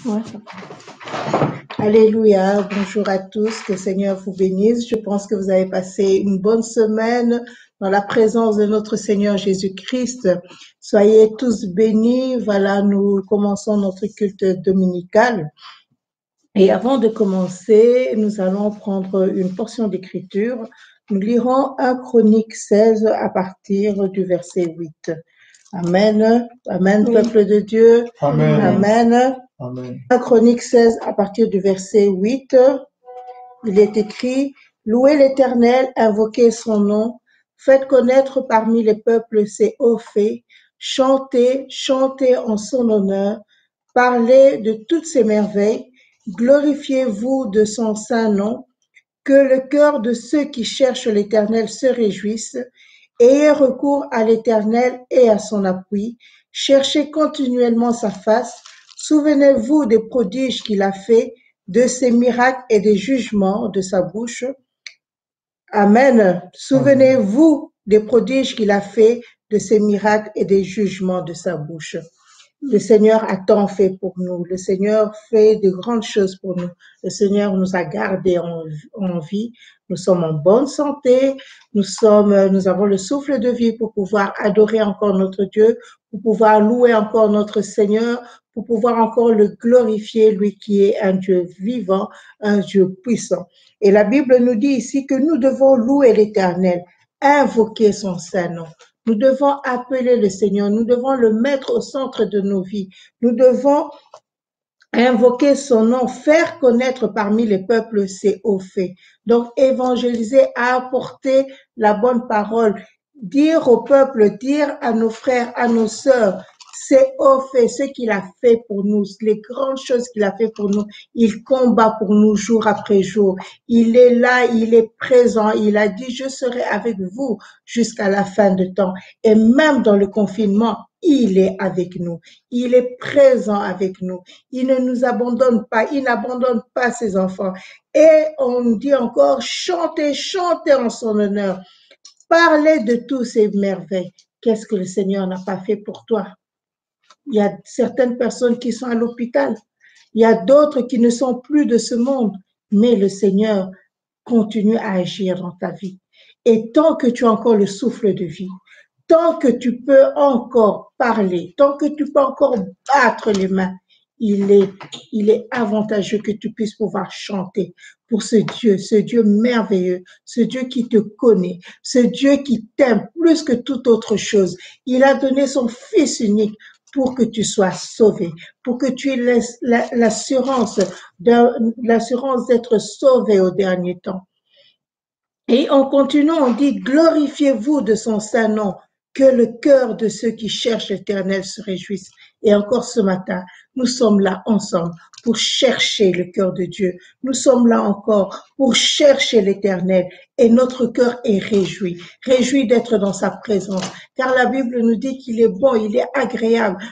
Ouais. Alléluia, bonjour à tous, que le Seigneur vous bénisse. Je pense que vous avez passé une bonne semaine dans la présence de notre Seigneur Jésus-Christ. Soyez tous bénis. Voilà, nous commençons notre culte dominical. Et avant de commencer, nous allons prendre une portion d'écriture. Nous lirons 1 Chronique 16 à partir du verset 8. Amen. Amen, Oui. peuple de Dieu. Amen. Amen. Amen. 1 Chronique 16 à partir du verset 8, il est écrit « Louez l'Éternel, invoquez son nom, faites connaître parmi les peuples ses hauts faits, chantez, chantez en son honneur, parlez de toutes ses merveilles, glorifiez-vous de son saint nom, que le cœur de ceux qui cherchent l'Éternel se réjouisse, ayez recours à l'Éternel et à son appui, cherchez continuellement sa face, souvenez-vous des prodiges qu'il a faits, de ses miracles et des jugements de sa bouche. Amen. Souvenez-vous des prodiges qu'il a faits, de ses miracles et des jugements de sa bouche. Le Seigneur a tant fait pour nous. Le Seigneur fait de grandes choses pour nous. Le Seigneur nous a gardés en vie. Nous sommes en bonne santé. Nous avons le souffle de vie pour pouvoir adorer encore notre Dieu, pour pouvoir louer encore notre Seigneur, pour pouvoir encore le glorifier, lui qui est un Dieu vivant, un Dieu puissant. Et la Bible nous dit ici que nous devons louer l'Éternel, invoquer son saint nom. Nous devons appeler le Seigneur, nous devons le mettre au centre de nos vies. Nous devons invoquer son nom, faire connaître parmi les peuples ses hauts faits. Donc, évangéliser, apporter la bonne parole, dire au peuple, dire à nos frères, à nos sœurs, ses hauts faits, ce qu'il a fait pour nous, les grandes choses qu'il a fait pour nous. Il combat pour nous jour après jour. Il est là, il est présent. Il a dit, je serai avec vous jusqu'à la fin de temps. Et même dans le confinement, il est avec nous. Il est présent avec nous. Il ne nous abandonne pas. Il n'abandonne pas ses enfants. Et on dit encore, chantez, chantez en son honneur. Parlez de tous ces merveilles. Qu'est-ce que le Seigneur n'a pas fait pour toi? Il y a certaines personnes qui sont à l'hôpital. Il y a d'autres qui ne sont plus de ce monde. Mais le Seigneur continue à agir dans ta vie. Et tant que tu as encore le souffle de vie, tant que tu peux encore parler, tant que tu peux encore battre les mains, il est avantageux que tu puisses pouvoir chanter pour ce Dieu merveilleux, ce Dieu qui te connaît, ce Dieu qui t'aime plus que toute autre chose. Il a donné son Fils unique pour que tu sois sauvé, pour que tu aies l'assurance d'être sauvé au dernier temps. Et en continuant, on dit, glorifiez-vous de son saint nom, que le cœur de ceux qui cherchent l'Éternel se réjouisse. Et encore ce matin, nous sommes là ensemble pour chercher le cœur de Dieu. Nous sommes là encore pour chercher l'Éternel et notre cœur est réjoui d'être dans sa présence. Car la Bible nous dit qu'il est bon, il est agréable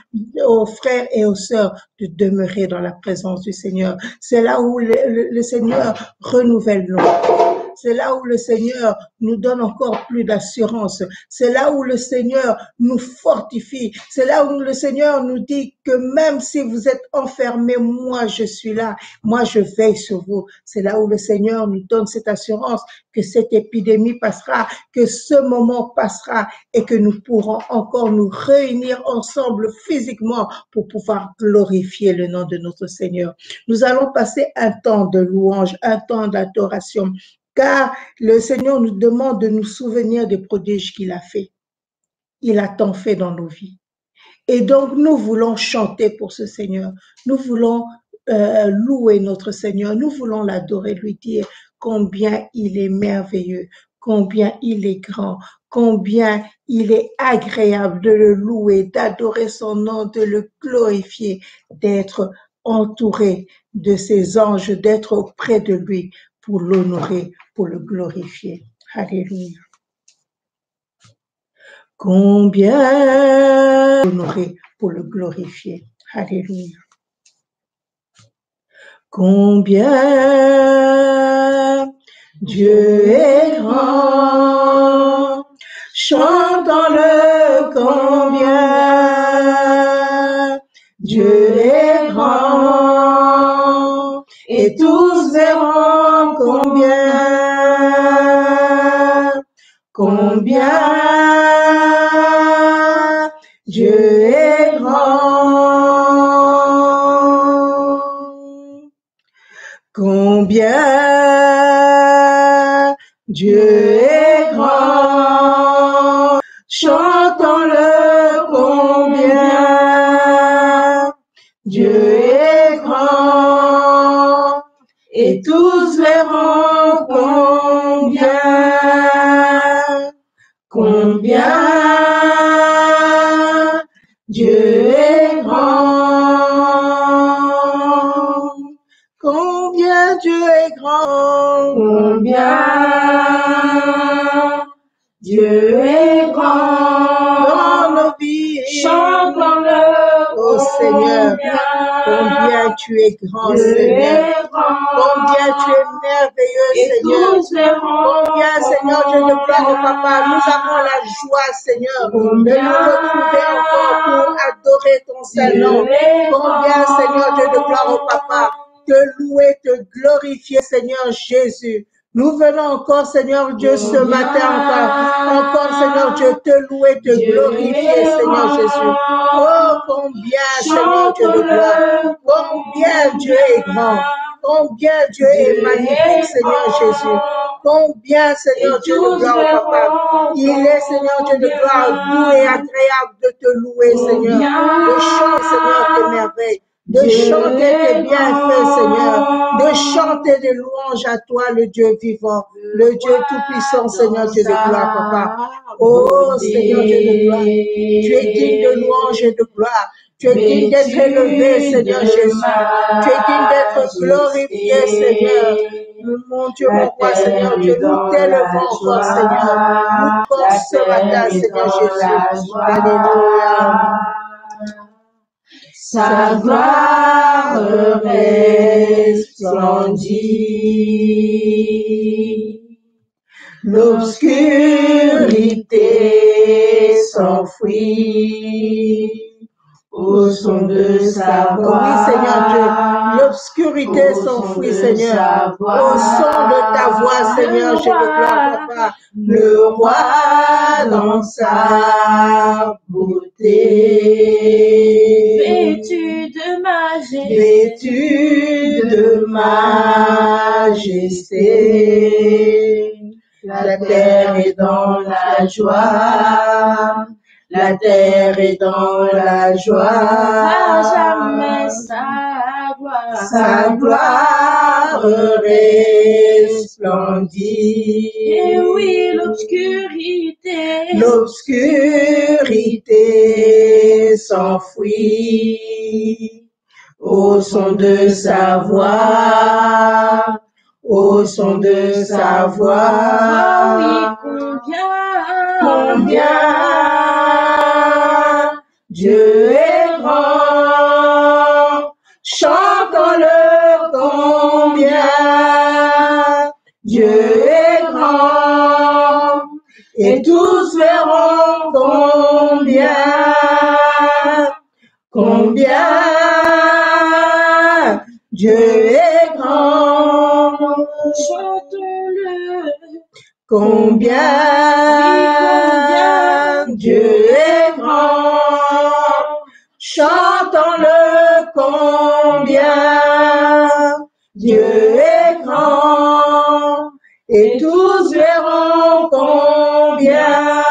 aux frères et aux sœurs de demeurer dans la présence du Seigneur. C'est là où le Seigneur renouvelle nos vies. C'est là où le Seigneur nous donne encore plus d'assurance. C'est là où le Seigneur nous fortifie. C'est là où le Seigneur nous dit que même si vous êtes enfermés, moi je suis là. Moi je veille sur vous. C'est là où le Seigneur nous donne cette assurance que cette épidémie passera, que ce moment passera et que nous pourrons encore nous réunir ensemble physiquement pour pouvoir glorifier le nom de notre Seigneur. Nous allons passer un temps de louange, un temps d'adoration. Car le Seigneur nous demande de nous souvenir des prodiges qu'il a fait. Il a tant fait dans nos vies. Et donc, nous voulons chanter pour ce Seigneur. Nous voulons louer notre Seigneur. Nous voulons l'adorer, lui dire combien il est merveilleux, combien il est grand, combien il est agréable de le louer, d'adorer son nom, de le glorifier, d'être entouré de ses anges, d'être auprès de lui pour l'honorer, pour le glorifier. Alléluia. Combien l'honorer pour le glorifier. Alléluia. Combien Dieu est grand. Chantons-le combien Dieu est grand. Combien Dieu est grand. Combien Dieu est grand. Chantons-le combien Dieu est grand. Et tous verront combien Dieu est grand. Combien Dieu est grand. Combien Dieu est grand. Dans nos vies, chantons-le. Oh Seigneur, combien tu es grand, Seigneur. Combien tu es merveilleux, Seigneur. Combien, Seigneur, Dieu de gloire au Papa, nous avons la joie, Seigneur, de nous retrouver encore pour adorer ton Saint-Nom. Combien, Seigneur, Dieu de gloire au Papa, te louer, te glorifier, Seigneur Jésus. Nous venons encore, Seigneur Dieu, ce matin encore, Seigneur Dieu, te louer, te glorifier, Seigneur Jésus. Oh, combien, Seigneur Dieu de gloire, combien Dieu est grand, combien Dieu est magnifique, Seigneur Jésus. Combien, Seigneur Dieu de gloire, Papa, il est, Seigneur Dieu de gloire, doux et agréable de te louer, Seigneur, de chanter, Seigneur, tes merveilles. De chanter tes bienfaits, Seigneur, de chanter des louanges à toi, le Dieu vivant, le Dieu tout-puissant, Seigneur Dieu de gloire, Papa. Oh, Seigneur Dieu de gloire, tu es digne de louanges et de gloire. Tu es digne d'être élevé, Seigneur Jésus. Tu es digne d'être glorifié, Seigneur. Mon Dieu, mon roi, Seigneur Dieu, nous t'élevons encore, Seigneur. Nous portons ce matin, Seigneur Jésus. Alléluia. Sa gloire resplendit, l'obscurité s'enfuit au son de sa voix. Oui, Seigneur Dieu, l'obscurité s'enfuit, Seigneur, au son de ta voix, Seigneur, je te gloire, Papa. Le roi dans sa beauté, vêtu de majesté, la terre est dans la joie, la terre est dans la joie, à jamais sa gloire resplendit. Et oui, l'obscurité s'enfuit au son de sa voix, au son de sa voix. Oui, combien Dieu est grand, chantons-le combien Dieu est grand, et tous verront combien Dieu est grand. Chantons-le combien Dieu est grand. Chantons-le combien Dieu est grand. Et tous verront combien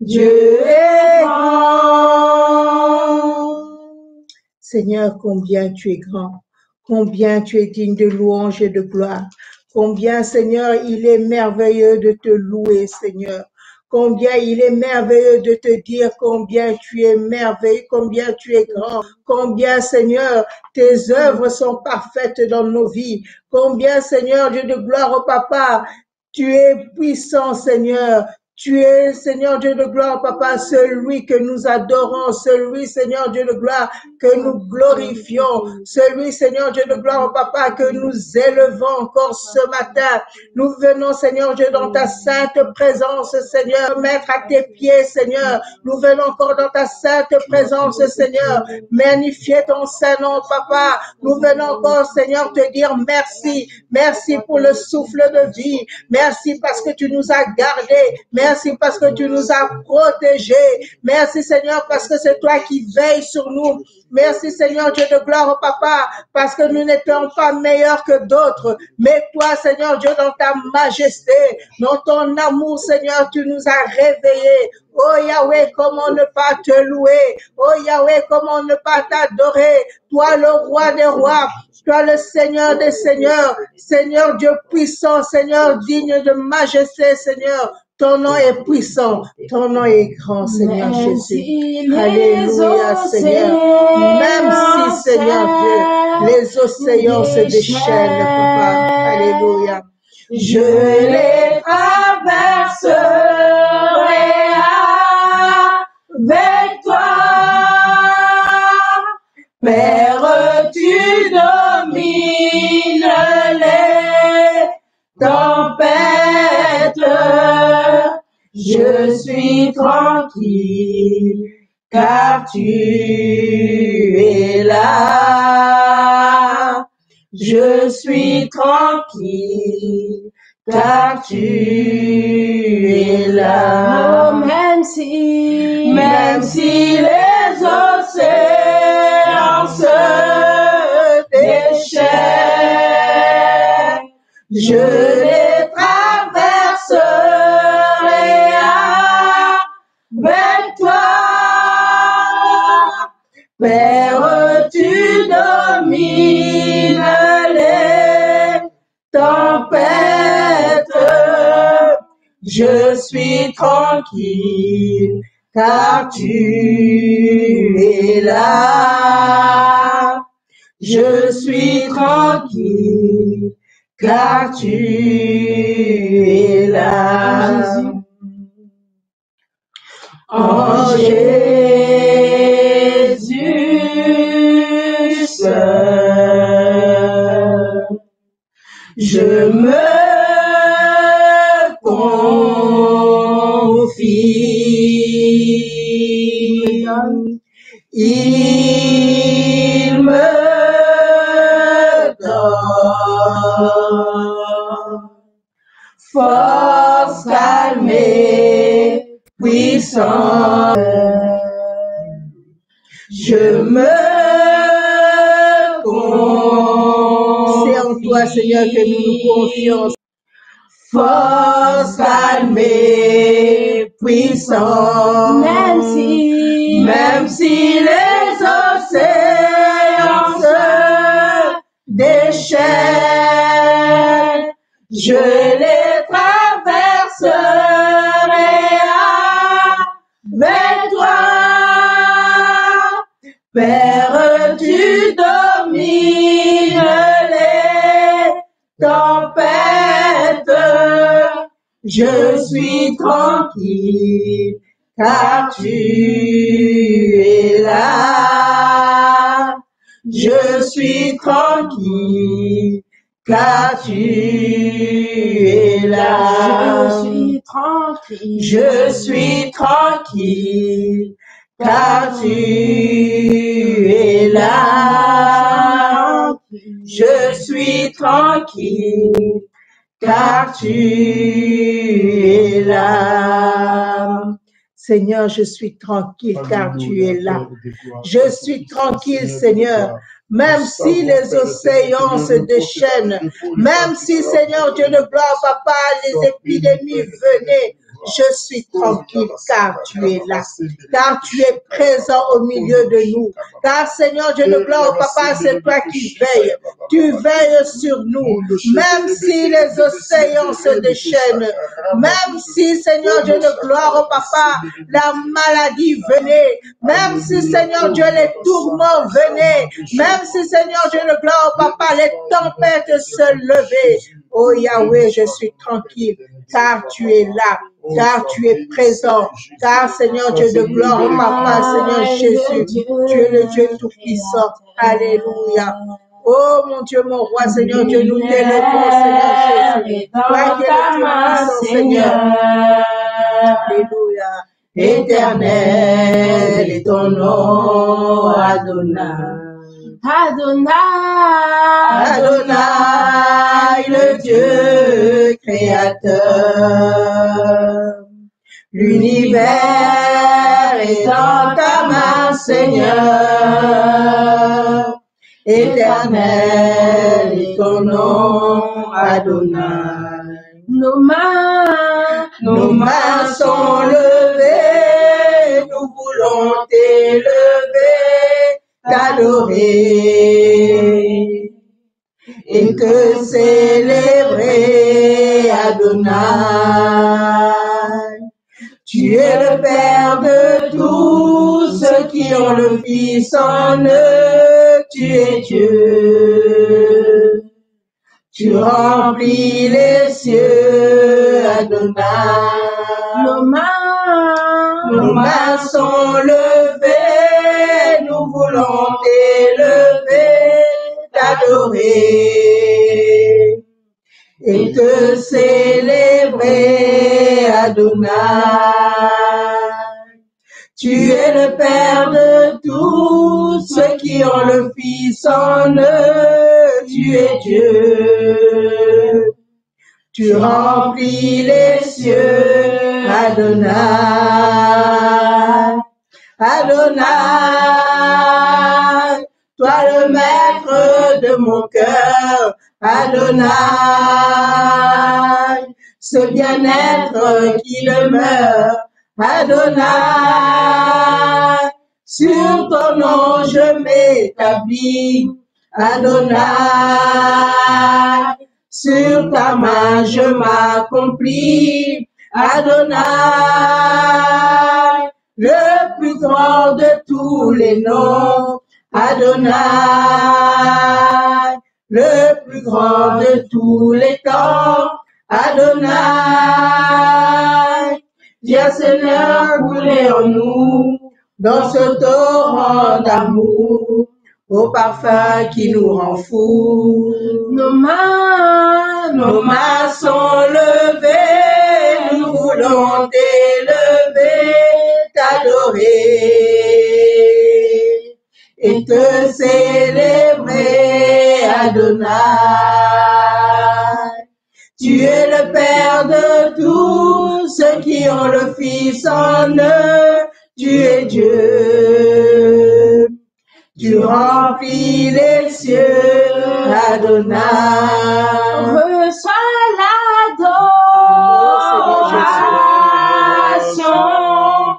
Dieu est grand. Seigneur, combien tu es grand, combien tu es digne de louange et de gloire, combien, Seigneur, il est merveilleux de te louer, Seigneur. Combien il est merveilleux de te dire combien tu es merveilleux, combien tu es grand, combien, Seigneur, tes œuvres sont parfaites dans nos vies. Combien, Seigneur, Dieu de gloire au Papa, tu es puissant, Seigneur. Tu es, Seigneur Dieu de gloire, Papa, celui que nous adorons, celui, Seigneur Dieu de gloire, que nous glorifions, celui, Seigneur Dieu de gloire, Papa, que nous élevons encore ce matin. Nous venons, Seigneur Dieu, dans ta sainte présence, Seigneur, mettre à tes pieds, Seigneur. Nous venons encore dans ta sainte présence, Seigneur. Magnifier ton Saint-Nom, Papa. Nous venons encore, Seigneur, te dire merci. Merci pour le souffle de vie. Merci parce que tu nous as gardés. Merci parce que tu nous as protégés. Merci, Seigneur, parce que c'est toi qui veilles sur nous. Merci, Seigneur Dieu de gloire, Papa, parce que nous n'étions pas meilleurs que d'autres. Mais toi, Seigneur Dieu, dans ta majesté, dans ton amour, Seigneur, tu nous as réveillés. Oh Yahweh, comment ne pas te louer? Oh Yahweh, comment ne pas t'adorer? Toi, le roi des rois, toi, le Seigneur des seigneurs, Seigneur Dieu puissant, Seigneur digne de majesté, Seigneur. Ton nom est puissant, ton nom est grand, Seigneur Jésus. Alléluia, Seigneur. Même si, Seigneur Dieu, les océans se déchaînent, Papa. Alléluia. Je les traverserai avec toi. Père, tu domines les tempêtes. Je suis tranquille, car tu es là. Je suis tranquille, car tu es là. Oh, même si les océans se déchaînent, je les traverserai avec toi. Père, tu domines les tempêtes. Je suis tranquille, car tu es là. Je suis tranquille, car tu es là. En Jésus seul, je me confie. Il me donne force, calme et puissance. Je me confie. C'est en toi, Seigneur, que nous nous confions. Force, calme et puissance. Même si les océans se déchaînent, je les traverserai avec toi. Père, tu domines les tempêtes. Je suis tranquille, car tu es là. Je suis tranquille, car tu es là. Je suis tranquille, car tu es là. Je suis tranquille, car tu es là. Seigneur, je suis tranquille car tu es là. Je suis tranquille, Seigneur. Même si les océans se déchaînent, même si, Seigneur Dieu de gloire, Papa, les épidémies venaient, je suis tranquille car tu es là, car tu es présent au milieu de nous. Car, Seigneur Dieu de gloire, Papa, c'est toi qui veilles. Tu veilles sur nous, même si les océans se déchaînent, même si, Seigneur Dieu de gloire, Papa, la maladie venait, même si, Seigneur Dieu, les tourments venaient, même si, Seigneur Dieu de gloire, Papa, les tempêtes se levaient. Oh Yahweh, je suis tranquille, car tu es là. car tu es présent, car Seigneur Dieu de gloire, oh papa, Seigneur Jésus, tu es le Dieu tout-puissant. Alléluia. Oh mon Dieu, mon roi, Seigneur Dieu, nous t'élevons, Seigneur Jésus. Toi qui es le Dieu puissant, Seigneur. Alléluia. Éternel est ton nom, Adonai. Adonai, le Dieu créateur. L'univers est dans ta main, Seigneur. Éternel est ton nom, Adonai. Nos mains sont levées, nous voulons t'élever, t'adorer et te célébrer, Adonai. Tu es le Père de tous ceux qui ont le Fils en eux, tu es Dieu. Tu remplis les cieux, Adonai. Nos mains sont levées, nous voulons t'élever, t'adorer et te célébrer, Adonai. Tu es le Père de tous ceux qui ont le Fils en eux, tu es Dieu. Tu remplis les cieux, Adonai. Adonai, toi le maître de mon cœur, Adonai, ce bien-être qui demeure, Adonai, sur ton nom je m'établis, Adonai, sur ta main je m'accomplis, Adonai, le plus grand de tous les noms, Adonai, le plus grand de tous les temps, Adonai. Viens Seigneur couler en nous, dans ce torrent d'amour, au parfum qui nous rend fous. Nos mains sont levées, nous voulons t'élever, t'adorer et te célébrer, Adonai. Tu es le Père de tous ceux qui ont le Fils en eux, tu es Dieu. Tu remplis les cieux, Adonai. Reçois l'adoration.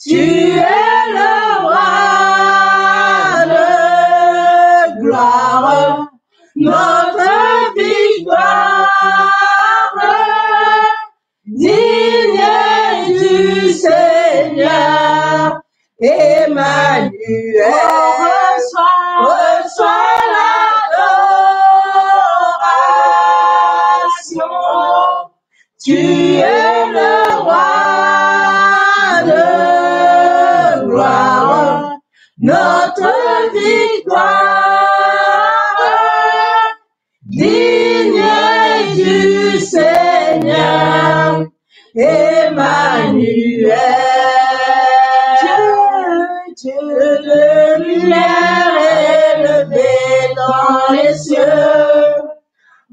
Tu es le roi de gloire, notre victoire, digne du Seigneur, Emmanuel. Reçois l'adoration. Tu es le roi de gloire, notre victoire, digne du Seigneur, Emmanuel. Dieu de lumière élevé dans les cieux,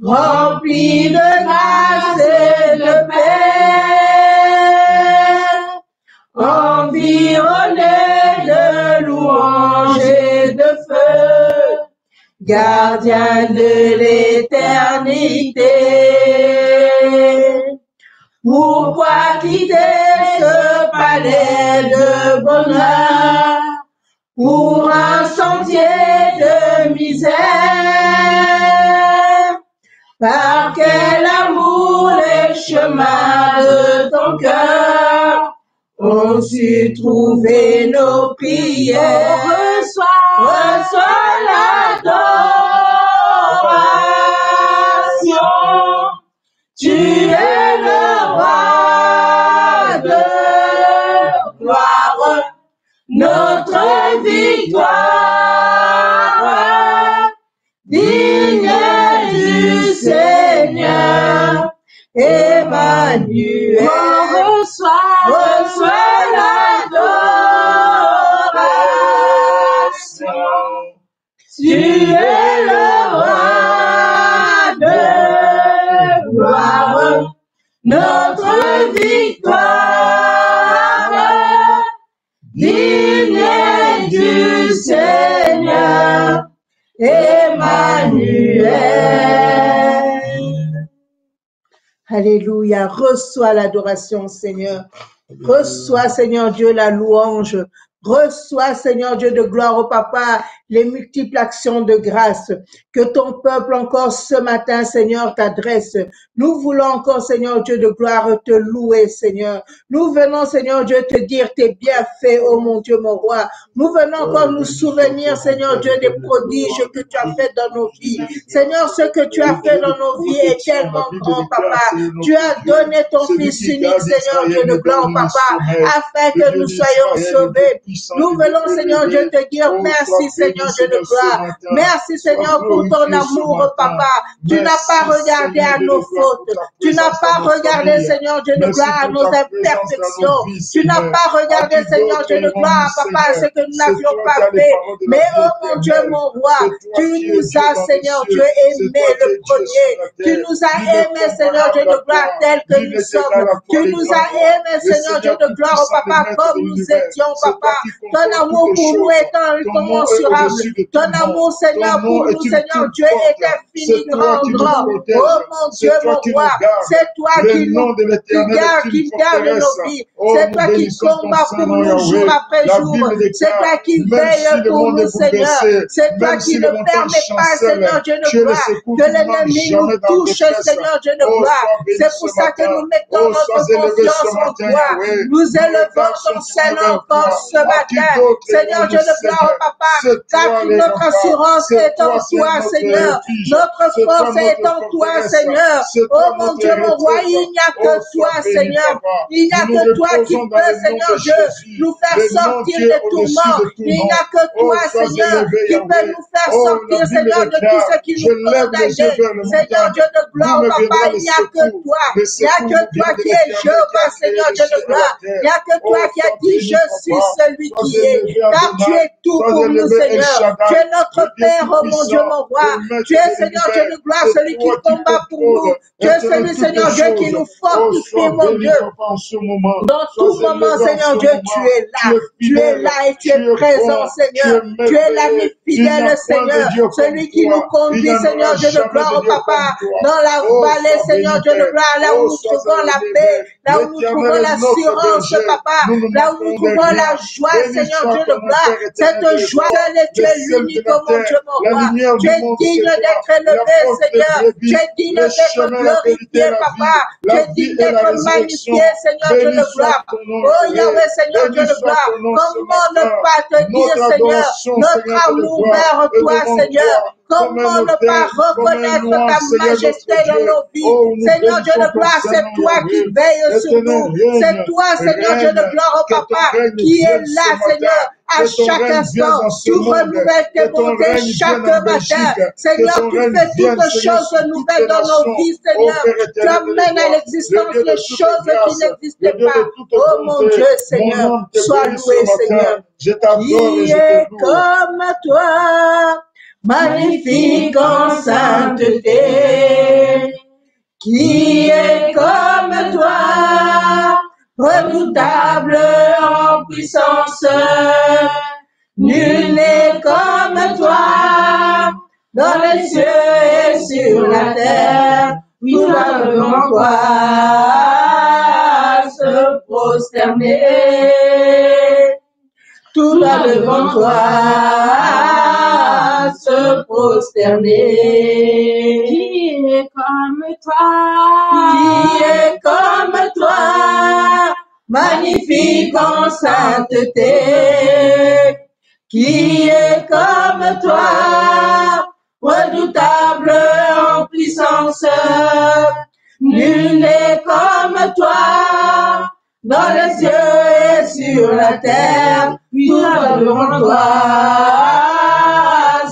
rempli de grâce et de paix, environné de louanges et de feu, gardien de l'éternité. Pourquoi quitter ce palais de bonheur pour un sentier de misère? Par quel amour les chemins de ton cœur ont su trouver nos prières? Reçois l'adoration. Tu es le roi notre victoire, digne du Seigneur, Emmanuel, reçois l'adoration. Tu es le roi de gloire, notre victoire, digne du Seigneur, Emmanuel. Alléluia. Reçois l'adoration, Seigneur. Reçois, Seigneur Dieu, la louange. Reçois, Seigneur Dieu de gloire au Papa, les multiples actions de grâce que ton peuple encore ce matin, Seigneur, t'adresse. Nous voulons encore, Seigneur Dieu de gloire, te louer, Seigneur. Nous venons, Seigneur Dieu, te dire tes bienfaits, oh mon Dieu, mon roi. Nous venons encore nous souvenir, Seigneur Dieu, des prodiges que tu as fait dans nos vies. Seigneur, ce que tu as fait dans nos vies est tellement grand, Papa. Tu as donné ton Fils unique, Seigneur Dieu de gloire, Papa, afin que nous soyons sauvés. Nous venons, Seigneur Dieu, te dire merci, Seigneur Dieu de gloire. Merci, Seigneur, pour ton amour, Papa. Tu n'as pas regardé à nos fautes. Tu n'as pas regardé, Seigneur Dieu de gloire, à nos imperfections. Tu n'as pas regardé, Seigneur Dieu de gloire, Papa, ce que nous n'avions pas fait. Mais, oh mon Dieu, mon roi, tu nous as, Seigneur Dieu, aimé le premier. Tu nous as aimé, Seigneur Dieu de gloire, tel que nous sommes. Tu nous as aimé, Seigneur Dieu de gloire, Papa, comme nous étions, Papa. Ton amour pour nous est incommensurable. Ton amour, Seigneur, pour nous, Seigneur Dieu, est infiniment grand. Oh mon Dieu, mon roi, c'est toi qui nous gardes, qui garde nos vies. C'est toi qui combats pour nous jour après jour. C'est toi qui veille pour nous, Seigneur. C'est toi qui ne permet pas, Seigneur Dieu de gloire, que l'ennemi nous touche, Seigneur Dieu de gloire. C'est pour ça que nous mettons notre confiance en toi. Nous élevons ton Seigneur encore ce matin. Seigneur Dieu de gloire, Papa, car notre assurance est en toi, Seigneur. Notre force est en toi, Seigneur. Oh mon Dieu, mon roi, il n'y a que toi, Seigneur. Il n'y a que toi qui peux, Seigneur Dieu, nous faire sortir des tourments. Il n'y a que toi, Seigneur, qui peut nous faire sortir, Seigneur, de tout ce qui nous condamne. Seigneur Dieu de gloire, Papa, il n'y a que toi. Il n'y a que toi qui es Jéhovah, Seigneur Dieu de gloire. Il n'y a que toi qui as dit, je suis celui qui est. Car tu es tout pour nous, Seigneur. Tu es notre Père, oh mon Dieu, mon roi. Tu es, Seigneur Dieu de gloire, celui qui combat pour nous. Tu es celui, Seigneur Dieu, qui nous fortifie, mon Dieu. Dans tout moment, Seigneur Dieu, tu es là. Tu es là et tu es présent, Seigneur. Tu es l'ami fidèle, Seigneur. Celui qui nous conduit, Seigneur Dieu de gloire, oh Papa, dans la vallée, Seigneur Dieu de gloire, là où nous trouvons la paix, là où nous trouvons l'assurance, Papa, là où nous trouvons la joie, Seigneur Dieu de gloire. Cette joie, tu es l'unique, oh mon Dieu, mon roi. Tu es digne d'être élevé, Seigneur. Tu es digne d'être glorifié, Papa. Tu es digne d'être magnifié, Seigneur Dieu de gloire. Oh Yahweh, Seigneur Dieu de gloire. Comment ne pas te dire, Seigneur, notre amour vers toi, Seigneur. Comment ne pas reconnaître ta majesté dans nos vies? Seigneur Dieu de gloire, c'est toi qui veilles sur nous. C'est toi, Seigneur Dieu de gloire, oh Papa, qui est là, Seigneur, à chaque instant. Tu renouvelles tes bontés chaque matin. Seigneur, tu fais toutes choses nouvelles dans nos vies, Seigneur. Tu amènes à l'existence les choses qui n'existaient pas. Oh mon Dieu, Seigneur, sois loué, Seigneur. Qui est comme toi, magnifique en sainteté, qui est comme toi, redoutable en puissance. Nul n'est comme toi, dans les cieux et sur la terre. Tout va devant toi se prosterner. Tout va devant toi se prosterner. Qui est comme toi? Qui est comme toi, magnifique en sainteté. Qui est comme toi, redoutable en puissance. Nul n'est comme toi, dans les cieux et sur la terre, tout va devant toi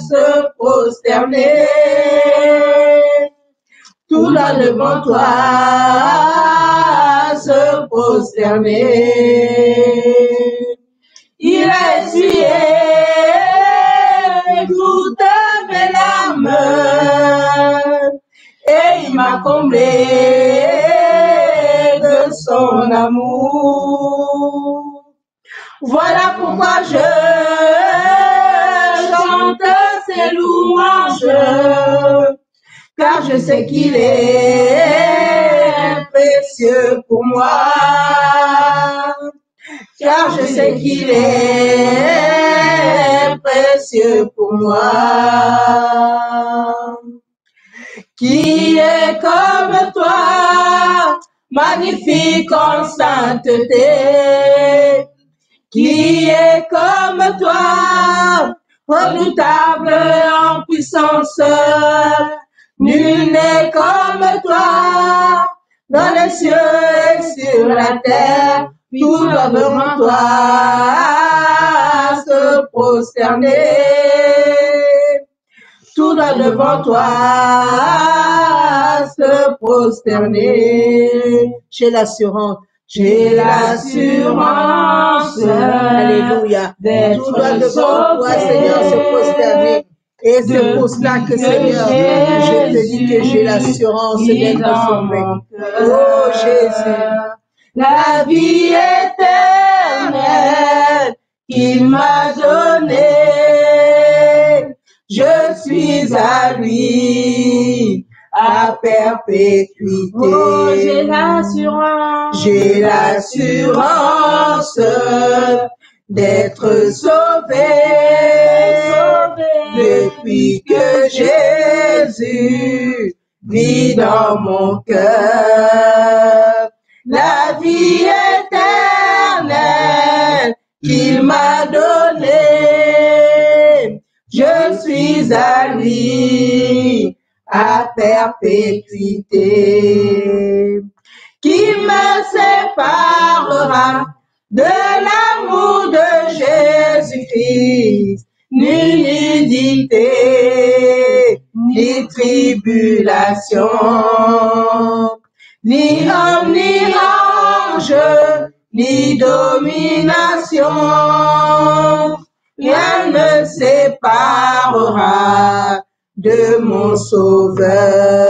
se prosterner. Tout va devant toi se prosterner. Il a essuyé toutes mes larmes et il m'a comblé de son amour. Voilà pourquoi je chante ses louanges, car je sais qu'il est précieux pour moi. Car je sais qu'il est précieux pour moi. Qui est comme toi, magnifique en sainteté? Qui est comme toi, redoutable en puissance? Nul n'est comme toi, dans les cieux et sur la terre. Tout doit devant toi se prosterner. Tout doit devant toi se prosterner. J'ai l'assurance. J'ai l'assurance. Alléluia. Tout doit devant toi, Seigneur, se prosterner. Et c'est pour cela que, Seigneur, je te dis que j'ai l'assurance d'être sauvé. Oh Jésus. La vie éternelle qu'il m'a donnée, je suis à lui à perpétuité. Oh, j'ai l'assurance. J'ai l'assurance d'être sauvé depuis que Jésus vit dans mon cœur. La vie éternelle qu'il m'a donnée, je suis à lui à perpétuité. Qui me séparera de l'amour de Jésus-Christ? Ni nudité, ni tribulation, ni homme, ni ange, ni domination. Rien ne séparera de mon Sauveur.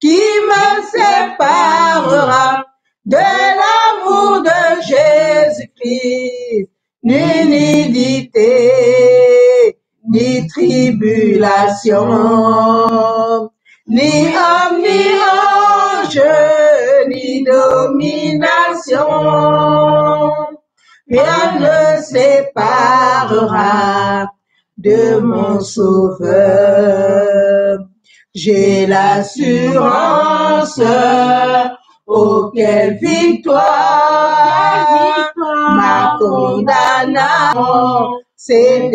Qui me séparera de l'amour de Jésus-Christ? Ni nudité, ni tribulation, ni homme, ni ange, ni domination. Rien ne séparera de mon Sauveur. J'ai l'assurance, oh quelle victoire, ma condamnation s'est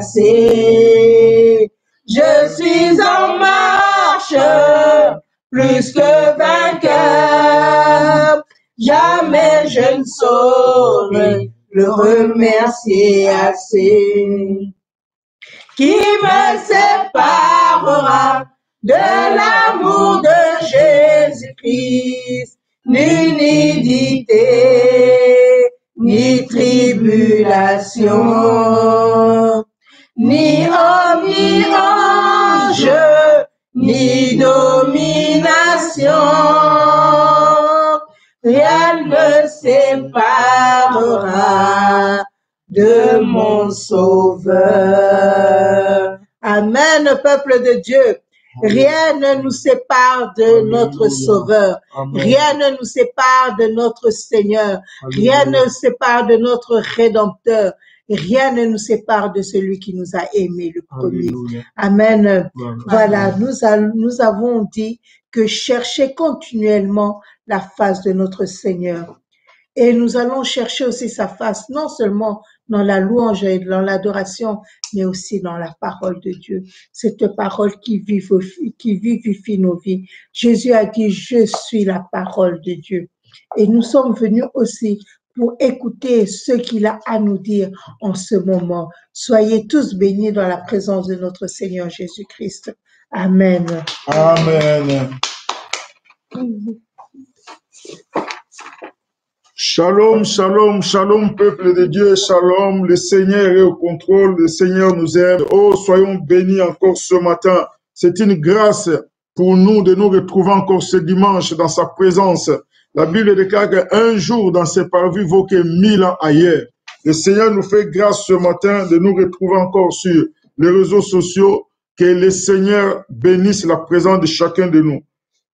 effacée. Je suis en marche, plus que vainqueur, jamais je ne saurais le remercier assez. Qui me séparera de l'amour de Jésus-Christ? Ni nudité, ni tribulation, ni homme, ni ange, ni domination. Rien ne séparera de mon Sauveur. Amen, peuple de Dieu. Rien ne nous sépare de notre Sauveur. Rien ne nous sépare de notre Seigneur. Rien ne nous sépare de notre Rédempteur. Rien ne nous sépare de celui qui nous a aimés le premier. Amen. Voilà, nous avons dit que chercher continuellement la face de notre Seigneur. Et nous allons chercher aussi sa face, non seulement dans la louange et dans l'adoration, mais aussi dans la parole de Dieu. Cette parole qui vivifie nos vies. Jésus a dit, je suis la parole de Dieu. Et nous sommes venus aussi pour écouter ce qu'il a à nous dire en ce moment. Soyez tous bénis dans la présence de notre Seigneur Jésus-Christ. Amen. Amen. Shalom, shalom, shalom, peuple de Dieu, shalom. Le Seigneur est au contrôle, le Seigneur nous aide. Oh, soyons bénis encore ce matin. C'est une grâce pour nous de nous retrouver encore ce dimanche dans sa présence. La Bible déclare qu'un jour dans ses parvis vaut que 1000 ans ailleurs. Le Seigneur nous fait grâce ce matin de nous retrouver encore sur les réseaux sociaux. Que le Seigneur bénisse la présence de chacun de nous.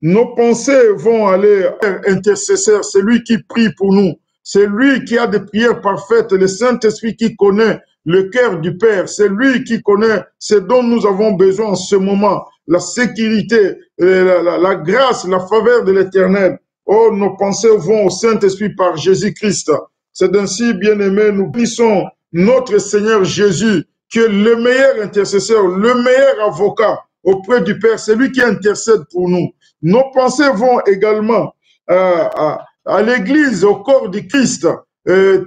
Nos pensées vont aller vers intercesseur, c'est lui qui prie pour nous. C'est lui qui a des prières parfaites, le Saint-Esprit qui connaît le cœur du Père. C'est lui qui connaît ce dont nous avons besoin en ce moment. La sécurité, la grâce, la faveur de l'Éternel. Oh, nos pensées vont au Saint-Esprit par Jésus-Christ. C'est ainsi, bien-aimés, nous bénissons notre Seigneur Jésus, qui est le meilleur intercesseur, le meilleur avocat auprès du Père. C'est lui qui intercède pour nous. Nos pensées vont également à l'Église, au corps du Christ.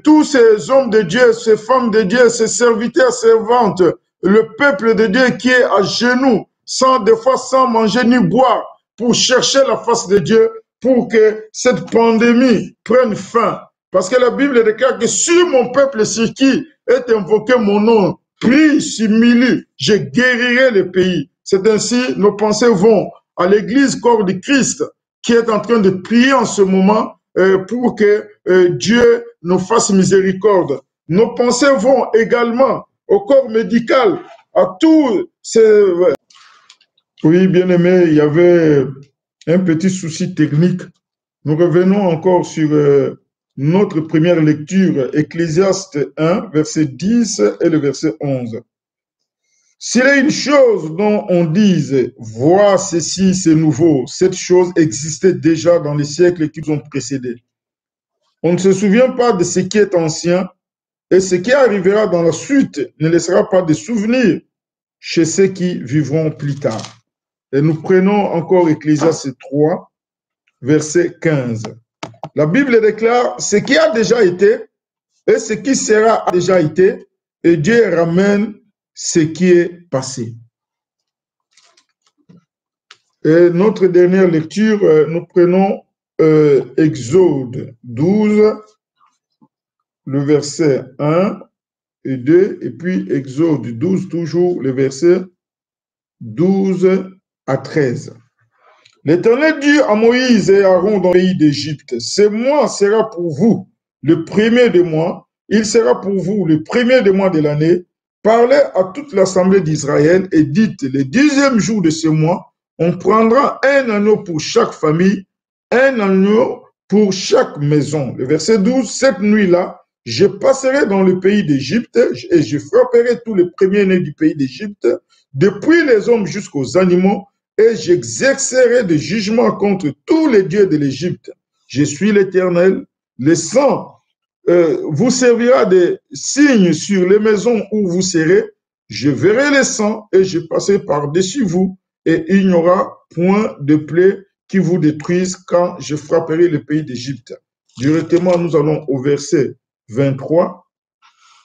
Tous ces hommes de Dieu, ces femmes de Dieu, ces serviteurs, servantes, le peuple de Dieu qui est à genoux, des fois sans manger ni boire, pour chercher la face de Dieu, pour que cette pandémie prenne fin. Parce que la Bible déclare que sur mon peuple sur qui est invoqué mon nom, prie, s'humilie, je guérirai le pays. C'est ainsi, nos pensées vont à l'Église corps du Christ qui est en train de prier en ce moment pour que Dieu nous fasse miséricorde. Nos pensées vont également au corps médical, à tous ces... Oui, bien-aimé, il y avait un petit souci technique. Nous revenons encore sur notre première lecture, Ecclésiaste 1, verset 10 et le verset 11. S'il y a une chose dont on dise, vois ceci, c'est nouveau, cette chose existait déjà dans les siècles qui nous ont précédés. On ne se souvient pas de ce qui est ancien, et ce qui arrivera dans la suite ne laissera pas de souvenirs chez ceux qui vivront plus tard. Et nous prenons encore Ecclésiaste 3, verset 15. La Bible déclare ce qui a déjà été et ce qui sera déjà été, et Dieu ramène ce qui est passé. Et notre dernière lecture, nous prenons Exode 12, le verset 1 et 2, et puis Exode 12, toujours le verset 12 à 13. L'Éternel dit à Moïse et à Aaron dans le pays d'Égypte, ce mois sera pour vous le premier des mois, il sera pour vous le premier des mois de l'année. Parlez à toute l'assemblée d'Israël et dites, le 10e jour de ce mois, on prendra un agneau pour chaque famille, un agneau pour chaque maison. Le verset 12, cette nuit-là, je passerai dans le pays d'Égypte et je frapperai tous les premiers-nés du pays d'Égypte, depuis les hommes jusqu'aux animaux, et j'exercerai des jugements contre tous les dieux de l'Égypte. Je suis l'Éternel. Le sang vous servira de signe sur les maisons où vous serez. Je verrai le sang et je passerai par-dessus vous, et il n'y aura point de plaie qui vous détruise quand je frapperai le pays d'Égypte. Directement, nous allons au verset 23.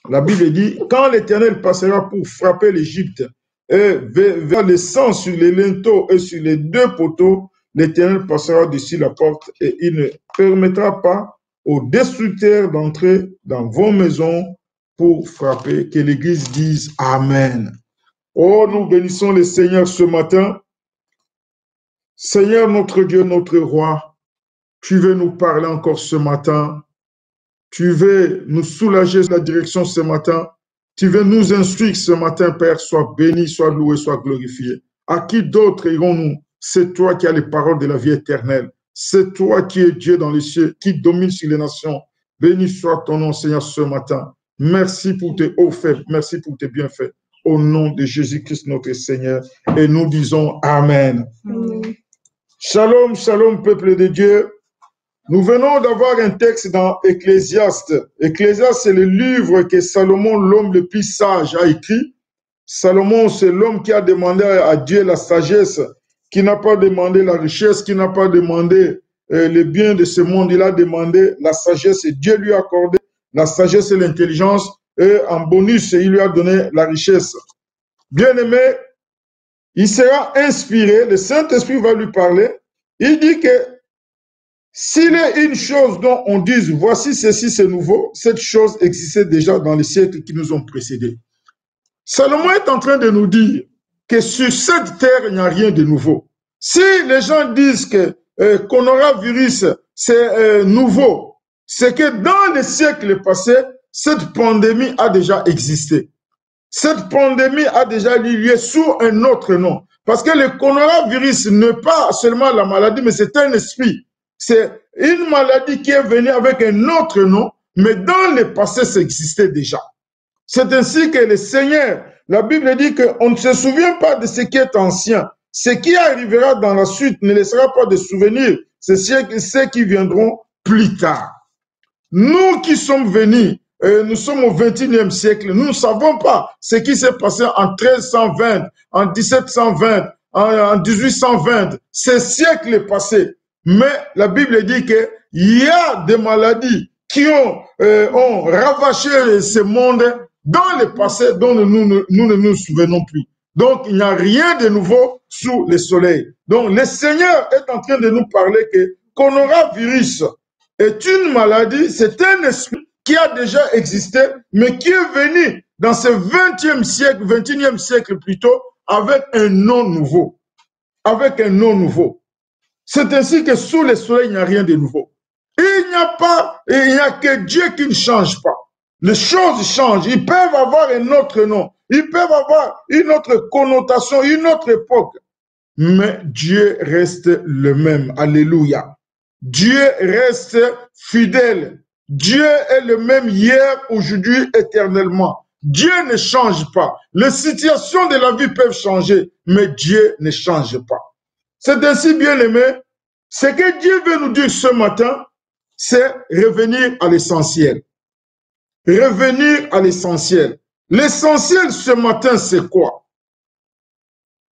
La Bible dit, quand l'Éternel passera pour frapper l'Égypte et verra le sang sur les linteaux et sur les deux poteaux, l'Éternel passera dessus la porte et il ne permettra pas aux destructeurs d'entrer dans vos maisons pour frapper. Que l'Église dise Amen. Oh, nous bénissons le Seigneur ce matin. Seigneur, notre Dieu, notre Roi, tu veux nous parler encore ce matin. Tu veux nous soulager la direction ce matin. Tu veux nous instruire ce matin, Père. Sois béni, sois loué, sois glorifié. À qui d'autre irons-nous? C'est toi qui as les paroles de la vie éternelle. C'est toi qui es Dieu dans les cieux, qui domine sur les nations. Béni soit ton nom, Seigneur, ce matin. Merci pour tes hauts faits. Merci pour tes bienfaits. Au nom de Jésus-Christ, notre Seigneur. Et nous disons Amen. Amen. Shalom, shalom, peuple de Dieu. Nous venons d'avoir un texte dans Ecclésiaste. Ecclésiaste, c'est le livre que Salomon, l'homme le plus sage, a écrit. Salomon, c'est l'homme qui a demandé à Dieu la sagesse, qui n'a pas demandé la richesse, qui n'a pas demandé les biens de ce monde, il a demandé la sagesse et Dieu lui a accordé la sagesse et l'intelligence et en bonus, il lui a donné la richesse. Bien-aimé, il sera inspiré, le Saint-Esprit va lui parler. Il dit que s'il y a une chose dont on dise, voici ceci, c'est nouveau, cette chose existait déjà dans les siècles qui nous ont précédés. Salomon est en train de nous dire que sur cette terre, il n'y a rien de nouveau. Si les gens disent que coronavirus, c'est nouveau, c'est que dans les siècles passés, cette pandémie a déjà existé. Cette pandémie a déjà eu lieu sous un autre nom. Parce que le coronavirus n'est pas seulement la maladie, mais c'est un esprit. C'est une maladie qui est venue avec un autre nom, mais dans le passé, ça existait déjà. C'est ainsi que le Seigneur, la Bible dit qu'on ne se souvient pas de ce qui est ancien. Ce qui arrivera dans la suite ne laissera pas de souvenirs. C'est ceux qui viendront plus tard. Nous qui sommes venus, nous sommes au XXIe siècle, nous ne savons pas ce qui s'est passé en 1320, en 1720, en 1820, ces siècles passés. Mais la Bible dit qu'il y a des maladies qui ont ravagé ce monde dans le passé dont nous ne nous souvenons plus. Donc, il n'y a rien de nouveau sous le soleil. Donc, le Seigneur est en train de nous parler que coronavirus est une maladie, c'est un esprit qui a déjà existé, mais qui est venu dans ce 20e siècle, 21e siècle plutôt, avec un nom nouveau. Avec un nom nouveau. C'est ainsi que sous le soleil, il n'y a rien de nouveau. Il n'y a que Dieu qui ne change pas. Les choses changent. Ils peuvent avoir un autre nom. Ils peuvent avoir une autre connotation, une autre époque. Mais Dieu reste le même. Alléluia. Dieu reste fidèle. Dieu est le même hier, aujourd'hui, éternellement. Dieu ne change pas. Les situations de la vie peuvent changer, mais Dieu ne change pas. C'est ainsi, bien-aimé, ce que Dieu veut nous dire ce matin, c'est revenir à l'essentiel. Revenir à l'essentiel. L'essentiel ce matin, c'est quoi?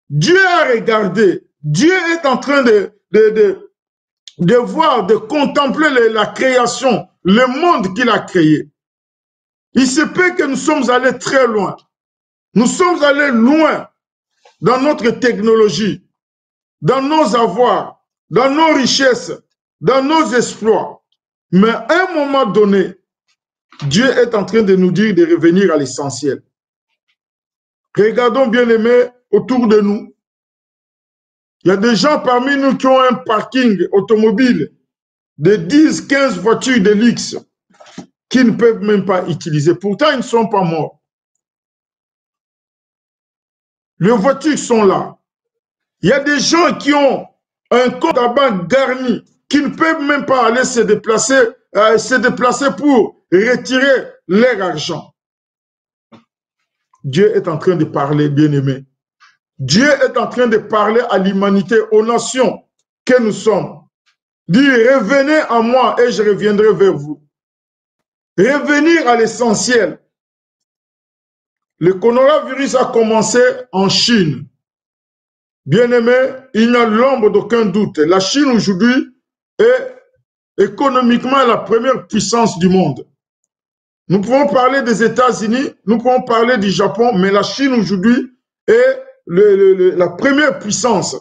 Dieu a regardé. Dieu est en train de voir, de contempler la création, le monde qu'il a créé. Il se peut que nous sommes allés très loin. Nous sommes allés loin dans notre technologie, dans nos avoirs, dans nos richesses, dans nos exploits. Mais à un moment donné, Dieu est en train de nous dire de revenir à l'essentiel. Regardons, bien-aimés, autour de nous. Il y a des gens parmi nous qui ont un parking automobile de 10, 15 voitures de luxe qu'ils ne peuvent même pas utiliser. Pourtant, ils ne sont pas morts. Les voitures sont là. Il y a des gens qui ont un compte à banque garni, qui ne peuvent même pas aller se déplacer pour retirer leur argent. Dieu est en train de parler, bien-aimés. Dieu est en train de parler à l'humanité, aux nations que nous sommes. Dire, revenez à moi et je reviendrai vers vous. Revenir à l'essentiel. Le coronavirus a commencé en Chine. Bien-aimé, il n'y a l'ombre d'aucun doute. La Chine aujourd'hui est économiquement la première puissance du monde. Nous pouvons parler des États-Unis, nous pouvons parler du Japon, mais la Chine aujourd'hui est la première puissance.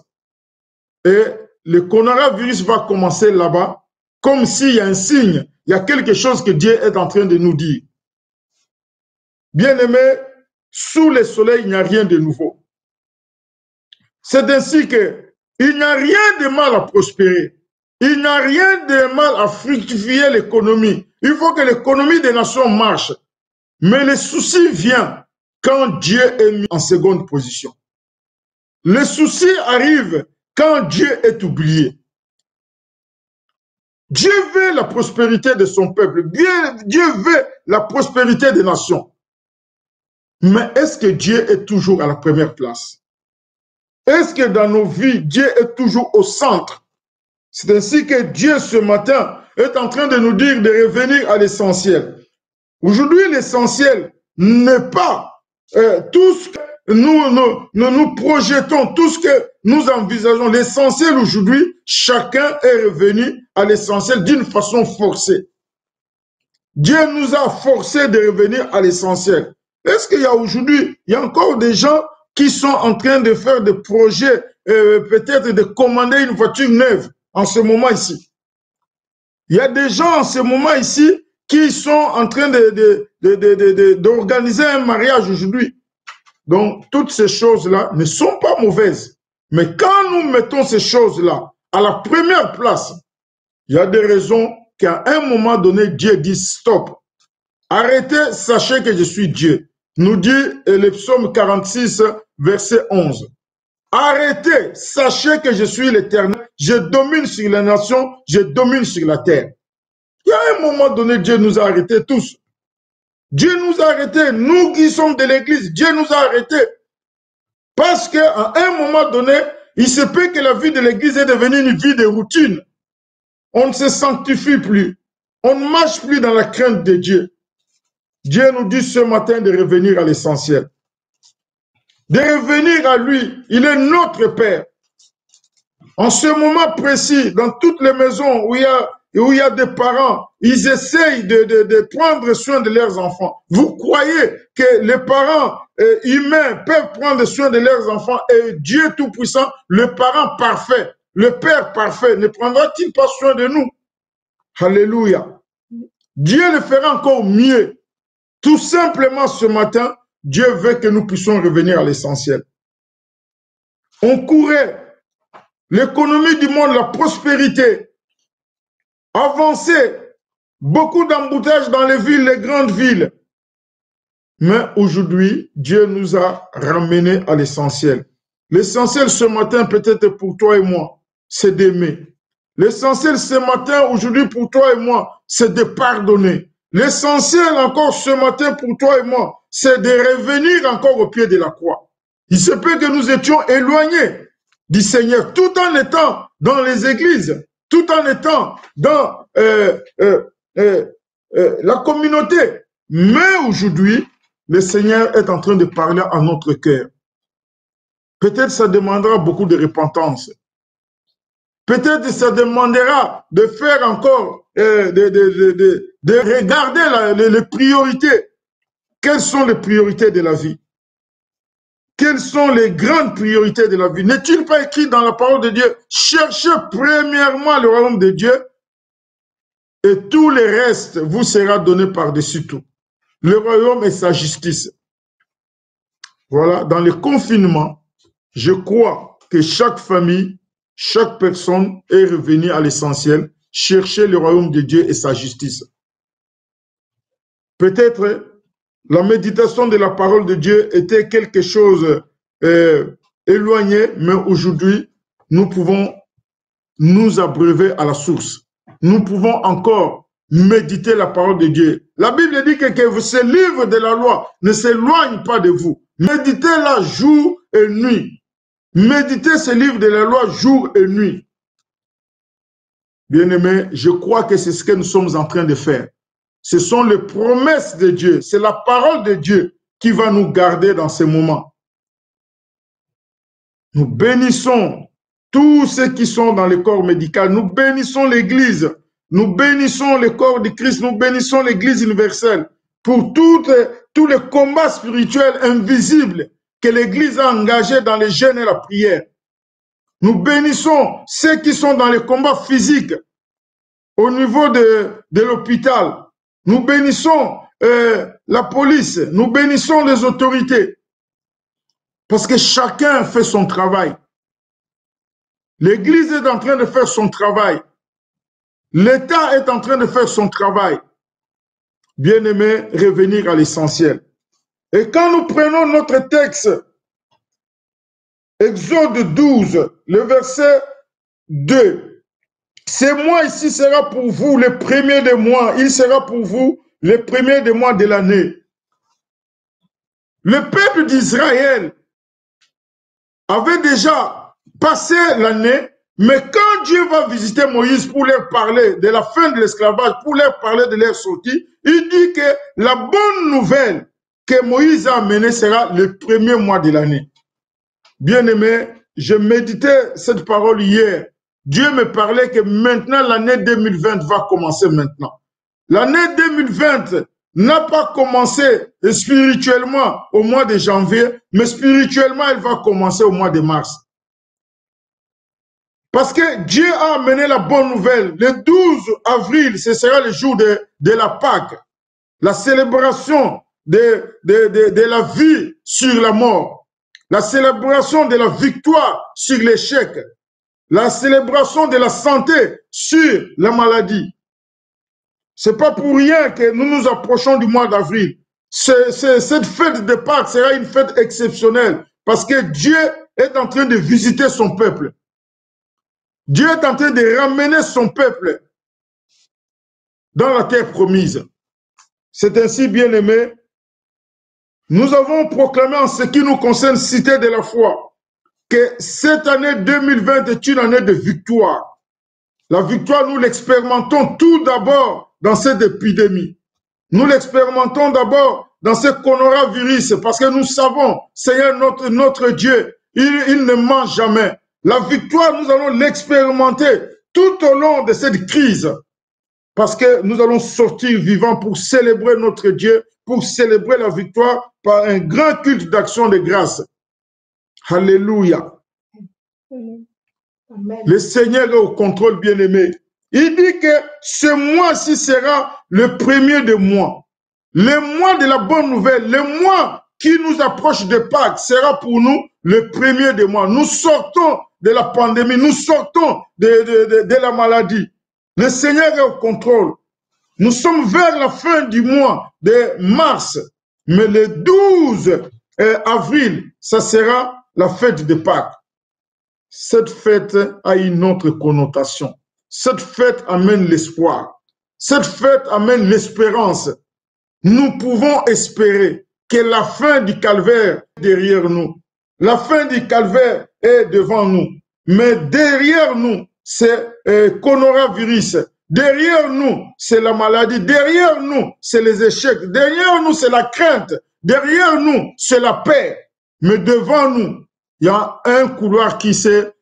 Et le coronavirus va commencer là-bas, comme s'il y a un signe, il y a quelque chose que Dieu est en train de nous dire. Bien-aimés, sous le soleil, il n'y a rien de nouveau. C'est ainsi qu'il n'y a rien de mal à prospérer. Il n'y a rien de mal à fructifier l'économie. Il faut que l'économie des nations marche. Mais le souci vient quand Dieu est mis en seconde position. Le souci arrive quand Dieu est oublié. Dieu veut la prospérité de son peuple. Dieu veut la prospérité des nations. Mais est-ce que Dieu est toujours à la première place? Est-ce que dans nos vies, Dieu est toujours au centre? C'est ainsi que Dieu, ce matin, est en train de nous dire de revenir à l'essentiel. Aujourd'hui, l'essentiel n'est pas tout ce que nous projetons, tout ce que nous envisageons, l'essentiel aujourd'hui, chacun est revenu à l'essentiel d'une façon forcée. Dieu nous a forcés de revenir à l'essentiel. Est-ce qu'il y a aujourd'hui, il y a encore des gens qui sont en train de faire des projets, peut-être de commander une voiture neuve en ce moment ici? Il y a des gens en ce moment ici qui sont en train d'organiser un mariage aujourd'hui. Donc, toutes ces choses-là ne sont pas mauvaises. Mais quand nous mettons ces choses-là à la première place, il y a des raisons qu'à un moment donné, Dieu dit stop. Arrêtez, sachez que je suis Dieu. Nous dit le psaume 46, verset 11. Arrêtez, sachez que je suis l'Éternel. Je domine sur les nations, je domine sur la terre. Il y a un moment donné, Dieu nous a arrêtés tous. Dieu nous a arrêtés, nous qui sommes de l'église, Dieu nous a arrêtés. Parce qu'à un moment donné, il se peut que la vie de l'église est devenue une vie de routine. On ne se sanctifie plus. On ne marche plus dans la crainte de Dieu. Dieu nous dit ce matin de revenir à l'essentiel. De revenir à lui. Il est notre Père. En ce moment précis, dans toutes les maisons où il y a des parents, ils essayent de prendre soin de leurs enfants. Vous croyez que les parents humains peuvent prendre soin de leurs enfants et Dieu Tout-Puissant, le parent parfait, le Père parfait, ne prendra-t-il pas soin de nous? Alléluia. Dieu le fera encore mieux. Tout simplement ce matin, Dieu veut que nous puissions revenir à l'essentiel. On courait l'économie du monde, la prospérité, avancer, beaucoup d'embouteillages dans les villes, les grandes villes. Mais aujourd'hui, Dieu nous a ramenés à l'essentiel. L'essentiel ce matin, peut-être pour toi et moi, c'est d'aimer. L'essentiel ce matin, aujourd'hui, pour toi et moi, c'est de pardonner. L'essentiel encore ce matin pour toi et moi, c'est de revenir encore au pied de la croix. Il se peut que nous étions éloignés du Seigneur, tout en étant dans les églises, tout en étant dans la communauté. Mais aujourd'hui, le Seigneur est en train de parler à notre cœur. Peut-être ça demandera beaucoup de repentance. Peut-être ça demandera de faire encore, de regarder les priorités. Quelles sont les priorités de la vie? Quelles sont les grandes priorités de la vie? N'est-il pas écrit dans la parole de Dieu? Cherchez premièrement le royaume de Dieu et tout le reste vous sera donné par-dessus tout. Le royaume et sa justice. Voilà, dans le confinement, je crois que chaque famille, chaque personne est revenue à l'essentiel, chercher le royaume de Dieu et sa justice. Peut-être la méditation de la parole de Dieu était quelque chose éloigné, mais aujourd'hui, nous pouvons nous abreuver à la source. Nous pouvons encore méditer la parole de Dieu. La Bible dit que ce livre de la loi ne s'éloigne pas de vous. Méditez-la jour et nuit. Méditez ce livre de la loi jour et nuit. Bien-aimés, je crois que c'est ce que nous sommes en train de faire. Ce sont les promesses de Dieu. C'est la parole de Dieu qui va nous garder dans ces moments. Nous bénissons tous ceux qui sont dans le corps médical. Nous bénissons l'Église. Nous bénissons le corps de Christ. Nous bénissons l'Église universelle pour tous les combats spirituels invisibles que l'Église a engagés dans les jeûnes et la prière. Nous bénissons ceux qui sont dans les combats physiques au niveau de l'hôpital. Nous bénissons la police. Nous bénissons les autorités. Parce que chacun fait son travail. L'Église est en train de faire son travail. L'État est en train de faire son travail. Bien-aimés, revenir à l'essentiel. Et quand nous prenons notre texte, Exode 12, le verset 2, ce mois ici sera pour vous le premier des mois, il sera pour vous le premier des mois de l'année. Le peuple d'Israël avait déjà passé l'année, mais quand Dieu va visiter Moïse pour leur parler de la fin de l'esclavage, pour leur parler de leur sortie, il dit que la bonne nouvelle que Moïse a amené sera le premier mois de l'année. Bien-aimé, je méditais cette parole hier. Dieu me parlait que maintenant l'année 2020 va commencer maintenant. L'année 2020 n'a pas commencé spirituellement au mois de janvier, mais spirituellement elle va commencer au mois de mars. Parce que Dieu a amené la bonne nouvelle. Le 12 avril, ce sera le jour de la Pâque, la célébration de la vie sur la mort, la célébration de la victoire sur l'échec, la célébration de la santé sur la maladie. C'est pas pour rien que nous nous approchons du mois d'avril. Cette fête de Pâques sera une fête exceptionnelle parce que Dieu est en train de visiter son peuple. Dieu est en train de ramener son peuple dans la terre promise. C'est ainsi, bien-aimé, nous avons proclamé en ce qui nous concerne Cité de la foi que cette année 2020 est une année de victoire. La victoire, nous l'expérimentons tout d'abord dans cette épidémie. Nous l'expérimentons d'abord dans ce coronavirus parce que nous savons, Seigneur notre Dieu, il ne ment jamais. La victoire, nous allons l'expérimenter tout au long de cette crise parce que nous allons sortir vivants pour célébrer notre Dieu, pour célébrer la victoire par un grand culte d'action de grâce. Alléluia. Amen. Le Seigneur est au contrôle, bien-aimé. Il dit que ce mois-ci sera le premier des mois. Le mois de la bonne nouvelle, le mois qui nous approche de Pâques sera pour nous le premier des mois. Nous sortons de la pandémie, nous sortons de la maladie. Le Seigneur est au contrôle. Nous sommes vers la fin du mois de mars, mais le 12 avril, ça sera la fête de Pâques. Cette fête a une autre connotation. Cette fête amène l'espoir. Cette fête amène l'espérance. Nous pouvons espérer que la fin du calvaire est derrière nous. La fin du calvaire est devant nous. Mais derrière nous, c'est coronavirus. Derrière nous, c'est la maladie. Derrière nous, c'est les échecs. Derrière nous, c'est la crainte. Derrière nous, c'est la paix. Mais devant nous, il y a un couloir qui s'est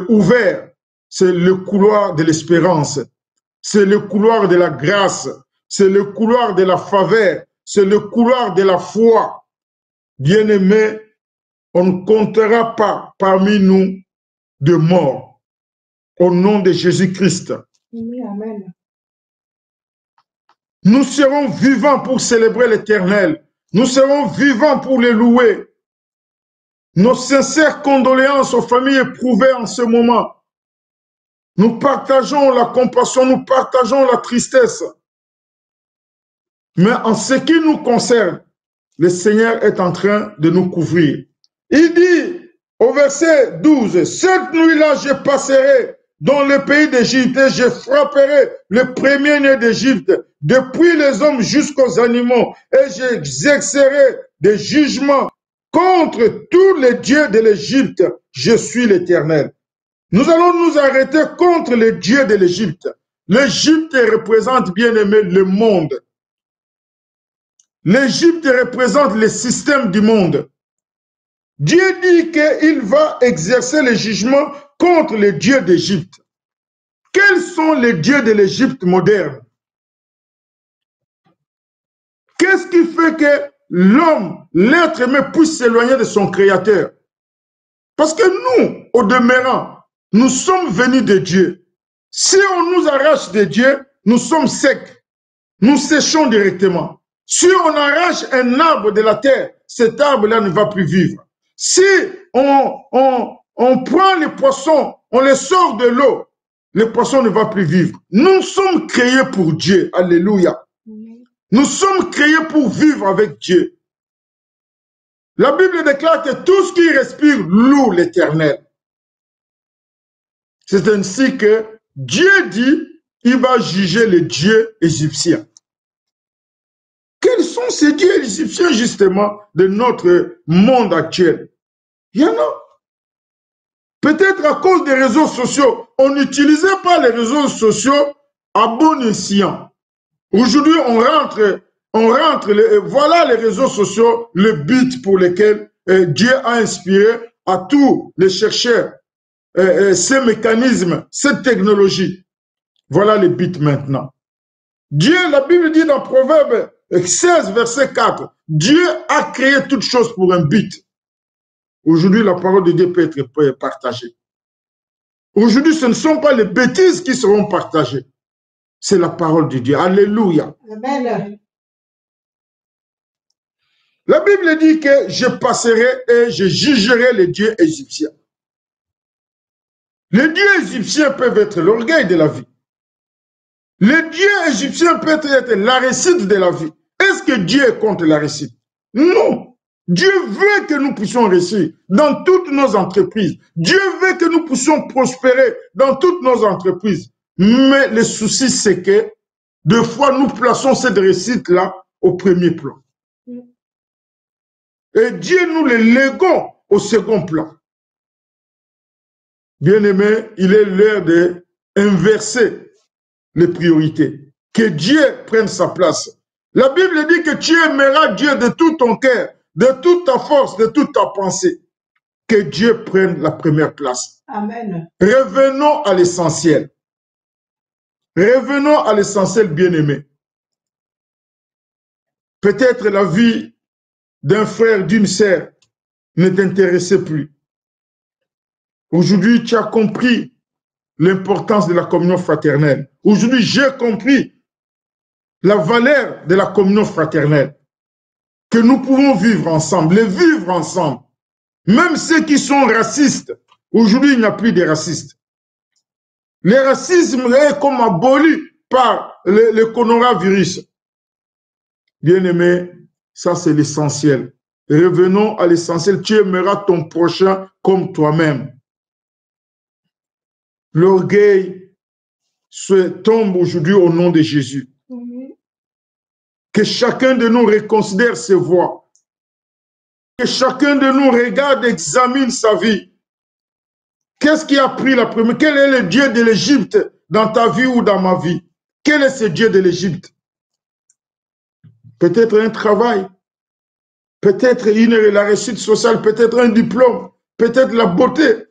ouvert. C'est le couloir de l'espérance. C'est le couloir de la grâce. C'est le couloir de la faveur. C'est le couloir de la foi. Bien-aimés, on ne comptera pas parmi nous de morts. Au nom de Jésus-Christ. Amen. Nous serons vivants pour célébrer l'Éternel. Nous serons vivants pour le louer. Nos sincères condoléances aux familles éprouvées en ce moment. Nous partageons la compassion, nous partageons la tristesse. Mais en ce qui nous concerne, le Seigneur est en train de nous couvrir. Il dit au verset 12, « Cette nuit-là, je passerai dans le pays d'Égypte et je frapperai le premier-né d'Égypte, depuis les hommes jusqu'aux animaux, et j'exercerai des jugements contre tous les dieux de l'Égypte. Je suis l'Éternel. » Nous allons nous arrêter contre les dieux de l'Égypte. L'Égypte représente, bien aimé, le monde. L'Égypte représente le système du monde. Dieu dit qu'il va exercer le jugement contre les dieux d'Égypte. Quels sont les dieux de l'Égypte moderne? Qu'est-ce qui fait que l'homme, l'être aimé, puisse s'éloigner de son Créateur? Parce que nous, au demeurant, nous sommes venus de Dieu. Si on nous arrache de Dieu, nous sommes secs. Nous séchons directement. Si on arrache un arbre de la terre, cet arbre-là ne va plus vivre. Si on prend les poissons, on les sort de l'eau, les poissons ne vont plus vivre. Nous sommes créés pour Dieu. Alléluia. Nous sommes créés pour vivre avec Dieu. La Bible déclare que tout ce qui respire loue l'Éternel. C'est ainsi que Dieu dit, il va juger les dieux égyptiens. Quels sont ces dieux égyptiens, justement, de notre monde actuel? Il y en a. Peut-être à cause des réseaux sociaux. On n'utilisait pas les réseaux sociaux à bon escient. Aujourd'hui, on rentre on rentre, voilà les réseaux sociaux, le but pour lequel Dieu a inspiré à tous les chercheurs ces mécanismes, cette technologie. Voilà le but maintenant. Dieu, la Bible dit dans Proverbe 16, verset 4, Dieu a créé toutes choses pour un but. Aujourd'hui, la parole de Dieu peut être partagée. Aujourd'hui, ce ne sont pas les bêtises qui seront partagées. C'est la parole de Dieu. Alléluia. Amen. La Bible dit que je passerai et je jugerai les dieux égyptiens. Les dieux égyptiens peuvent être l'orgueil de la vie. Les dieux égyptiens peuvent être la réussite de la vie. Est-ce que Dieu est contre la réussite? Non. Dieu veut que nous puissions réussir dans toutes nos entreprises. Dieu veut que nous puissions prospérer dans toutes nos entreprises. Mais le souci, c'est que des fois, nous plaçons cette réussite-là au premier plan. Et Dieu, nous le léguons au second plan. Bien-aimé, il est l'heure d'inverser les priorités. Que Dieu prenne sa place. La Bible dit que tu aimeras Dieu de tout ton cœur, de toute ta force, de toute ta pensée. Que Dieu prenne la première place. Amen. Revenons à l'essentiel. Revenons à l'essentiel, bien-aimé. Peut-être la vie d'un frère, d'une sœur ne t'intéressait plus. Aujourd'hui, tu as compris l'importance de la communion fraternelle. Aujourd'hui, j'ai compris la valeur de la communion fraternelle. Que nous pouvons vivre ensemble, les vivre ensemble. Même ceux qui sont racistes, aujourd'hui, il n'y a plus de racistes. Le racisme est comme aboli par le coronavirus. Bien-aimé, ça c'est l'essentiel. Revenons à l'essentiel. Tu aimeras ton prochain comme toi-même. L'orgueil tombe aujourd'hui au nom de Jésus. Que chacun de nous reconsidère ses voies. Que chacun de nous regarde, examine sa vie. Qu'est-ce qui a pris la première? Quel est le Dieu de l'Égypte dans ta vie ou dans ma vie? Quel est ce Dieu de l'Égypte? Peut-être un travail, peut-être la réussite sociale, peut-être un diplôme, peut-être la beauté,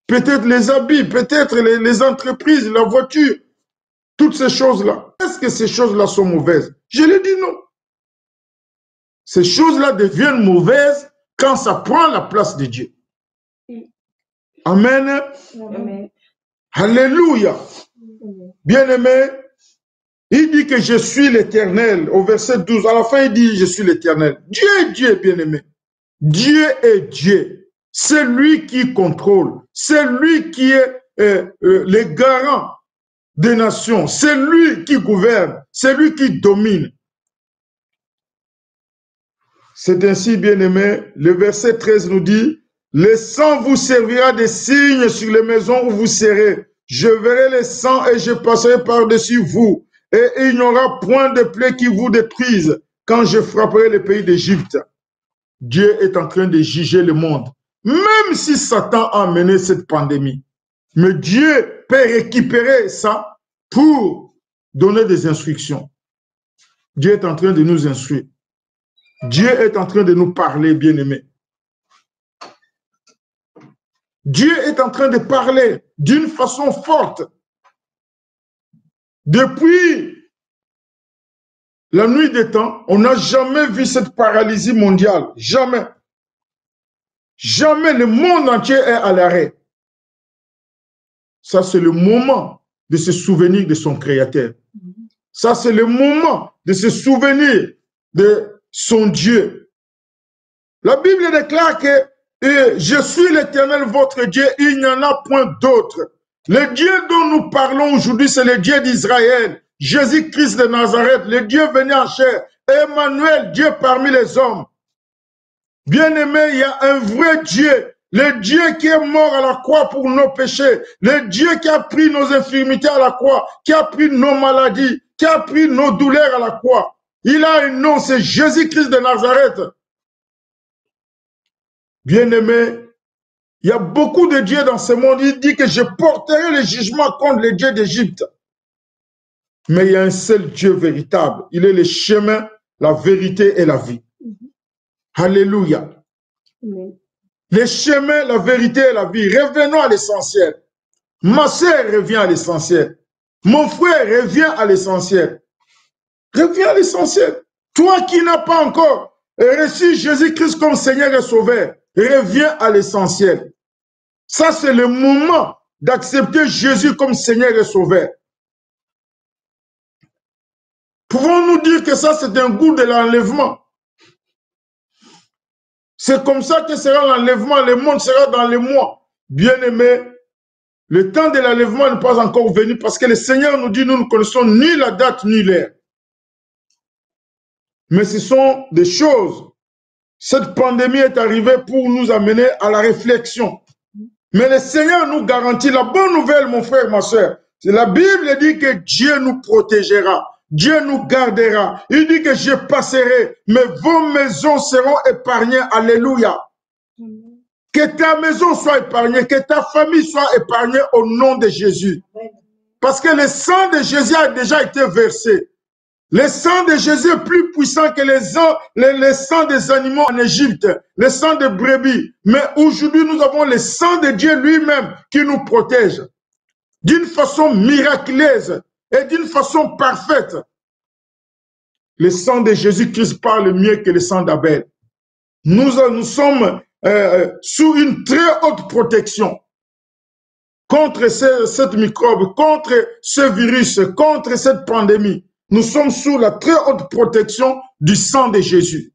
peut-être les habits, peut-être les entreprises, la voiture, toutes ces choses-là. Est-ce que ces choses-là sont mauvaises? Je le dis non. Ces choses-là deviennent mauvaises quand ça prend la place de Dieu. Amen. Amen. Alléluia. Bien-aimé, il dit que je suis l'Éternel. Au verset 12, à la fin, il dit je suis l'Éternel. Dieu est Dieu, bien-aimé. Dieu est Dieu. C'est lui qui contrôle. C'est lui qui est le garant des nations. C'est lui qui gouverne. C'est lui qui domine. C'est ainsi, bien-aimé, le verset 13 nous dit, « Le sang vous servira de signe sur les maisons où vous serez. Je verrai le sang et je passerai par-dessus vous. Et il n'y aura point de plaie qui vous détruise quand je frapperai le pays d'Égypte. » Dieu est en train de juger le monde. Même si Satan a amené cette pandémie. Mais Dieu peut récupérer ça pour donner des instructions. Dieu est en train de nous instruire. Dieu est en train de nous parler, bien-aimés. Dieu est en train de parler d'une façon forte. Depuis la nuit des temps, on n'a jamais vu cette paralysie mondiale. Jamais. Jamais le monde entier est à l'arrêt. Ça, c'est le moment de se souvenir de son Créateur. Ça, c'est le moment de se souvenir de son Dieu. La Bible déclare que je suis l'Éternel, votre Dieu, il n'y en a point d'autre. Le Dieu dont nous parlons aujourd'hui, c'est le Dieu d'Israël, Jésus-Christ de Nazareth, le Dieu venu en chair, Emmanuel, Dieu parmi les hommes. Bien-aimé, il y a un vrai Dieu, le Dieu qui est mort à la croix pour nos péchés, le Dieu qui a pris nos infirmités à la croix, qui a pris nos maladies, qui a pris nos douleurs à la croix. Il a un nom, c'est Jésus-Christ de Nazareth. Bien-aimé, il y a beaucoup de dieux dans ce monde. Il dit que je porterai le jugement contre les dieux d'Égypte. Mais il y a un seul Dieu véritable. Il est le chemin, la vérité et la vie. Alléluia. Le chemin, la vérité et la vie. Revenons à l'essentiel. Ma sœur revient à l'essentiel. Mon frère revient à l'essentiel. Reviens à l'essentiel. Toi qui n'as pas encore reçu Jésus-Christ comme Seigneur et Sauveur, reviens à l'essentiel. Ça, c'est le moment d'accepter Jésus comme Seigneur et Sauveur. Pouvons-nous dire que ça, c'est un goût de l'enlèvement? C'est comme ça que sera l'enlèvement. Le monde sera dans les mois. Bien-aimés, le temps de l'enlèvement n'est pas encore venu parce que le Seigneur nous dit, nous ne connaissons ni la date ni l'heure. Mais ce sont des choses. Cette pandémie est arrivée pour nous amener à la réflexion. Mais le Seigneur nous garantit la bonne nouvelle, mon frère, ma soeur. La Bible dit que Dieu nous protégera. Dieu nous gardera. Il dit que je passerai, mais vos maisons seront épargnées. Alléluia. Que ta maison soit épargnée, que ta famille soit épargnée au nom de Jésus. Parce que le sang de Jésus a déjà été versé. Le sang de Jésus est plus puissant que le sang des animaux en Égypte, le sang de brebis. Mais aujourd'hui, nous avons le sang de Dieu lui-même qui nous protège d'une façon miraculeuse et d'une façon parfaite. Le sang de Jésus-Christ parle mieux que le sang d'Abel. Nous sommes sous une très haute protection contre cette microbe, contre ce virus, contre cette pandémie. Nous sommes sous la très haute protection du sang de Jésus.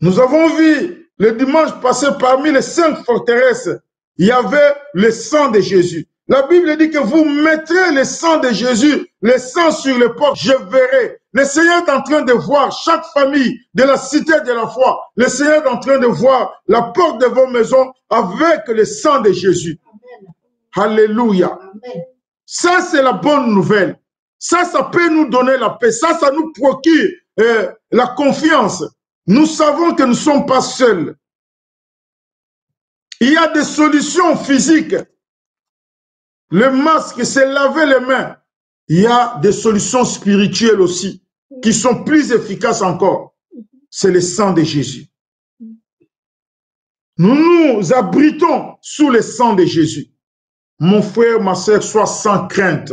Nous avons vu le dimanche passé parmi les 5 forteresses, il y avait le sang de Jésus. La Bible dit que vous mettrez le sang de Jésus, le sang sur les portes, je verrai. Le Seigneur est en train de voir chaque famille de la cité de la foi. Le Seigneur est en train de voir la porte de vos maisons avec le sang de Jésus. Amen. Alléluia. Amen. Ça, c'est la bonne nouvelle. Ça peut nous donner la paix. Ça nous procure la confiance. Nous savons que nous ne sommes pas seuls. Il y a des solutions physiques. Le masque, c'est laver les mains. Il y a des solutions spirituelles aussi, qui sont plus efficaces encore. C'est le sang de Jésus. Nous nous abritons sous le sang de Jésus. Mon frère, ma soeur, sois sans crainte.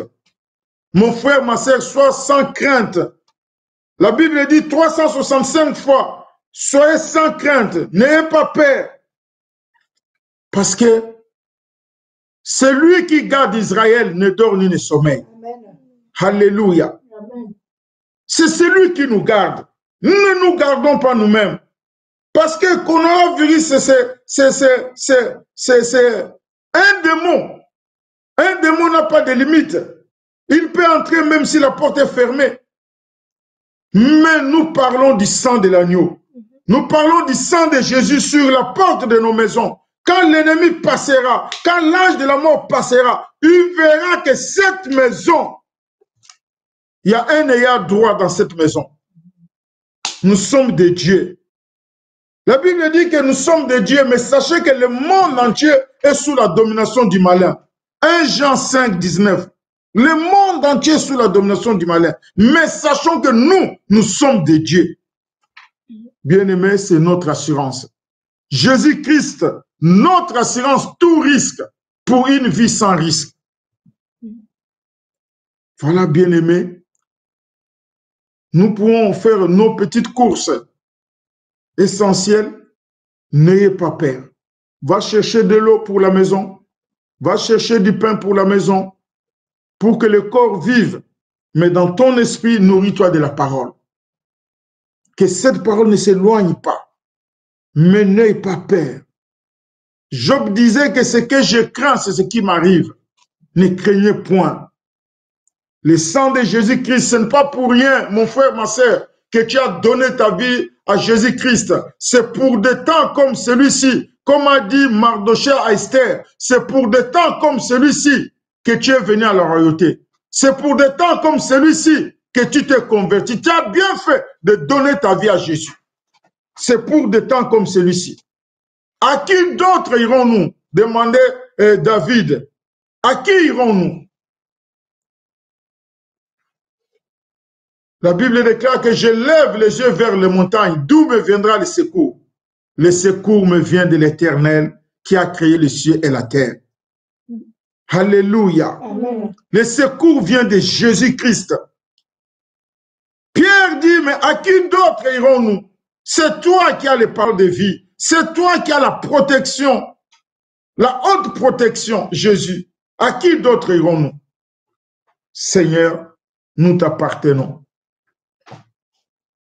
Mon frère, ma soeur, sois sans crainte. La Bible dit 365 fois, soyez sans crainte, n'ayez pas peur. Parce que celui qui garde Israël ne dort ni ne sommeille. Amen. Alléluia. C'est celui qui nous garde. Nous ne nous gardons pas nous-mêmes. Parce que le coronavirus, c'est un démon. Un démon n'a pas de limite. Il peut entrer même si la porte est fermée. Mais nous parlons du sang de l'agneau. Nous parlons du sang de Jésus sur la porte de nos maisons. Quand l'ennemi passera, quand l'ange de la mort passera, il verra que cette maison, il y a un ayant droit dans cette maison. Nous sommes des dieux. La Bible dit que nous sommes des dieux, mais sachez que le monde entier est sous la domination du malin. 1 Jean 5, 19. Le monde entier est sous la domination du malin. Mais sachons que nous sommes des dieux. Bien-aimés, c'est notre assurance. Jésus-Christ, notre assurance, tout risque pour une vie sans risque. Voilà, bien-aimés. Nous pouvons faire nos petites courses essentielles. N'ayez pas peur. Va chercher de l'eau pour la maison. Va chercher du pain pour la maison. Pour que le corps vive. Mais dans ton esprit, nourris-toi de la parole. Que cette parole ne s'éloigne pas. Mais n'aie pas peur. Job disait que ce que je crains, c'est ce qui m'arrive. Ne craignez point. Le sang de Jésus-Christ, ce n'est pas pour rien, mon frère, ma soeur, que tu as donné ta vie à Jésus-Christ. C'est pour des temps comme celui-ci, comme a dit Mardochée à Esther, c'est pour des temps comme celui-ci que tu es venu à la royauté. C'est pour des temps comme celui-ci que tu t'es converti. Tu as bien fait de donner ta vie à Jésus. C'est pour des temps comme celui-ci. À qui d'autres irons-nous? Demandait David. À qui irons-nous? La Bible déclare que je lève les yeux vers les montagnes. D'où me viendra le secours? Le secours me vient de l'Éternel qui a créé les cieux et la terre. Alléluia. Amen. Le secours vient de Jésus-Christ. Pierre dit, mais à qui d'autre irons-nous? C'est toi qui as les paroles de vie. C'est toi qui as la protection. La haute protection, Jésus. À qui d'autre irons-nous? Seigneur, nous t'appartenons.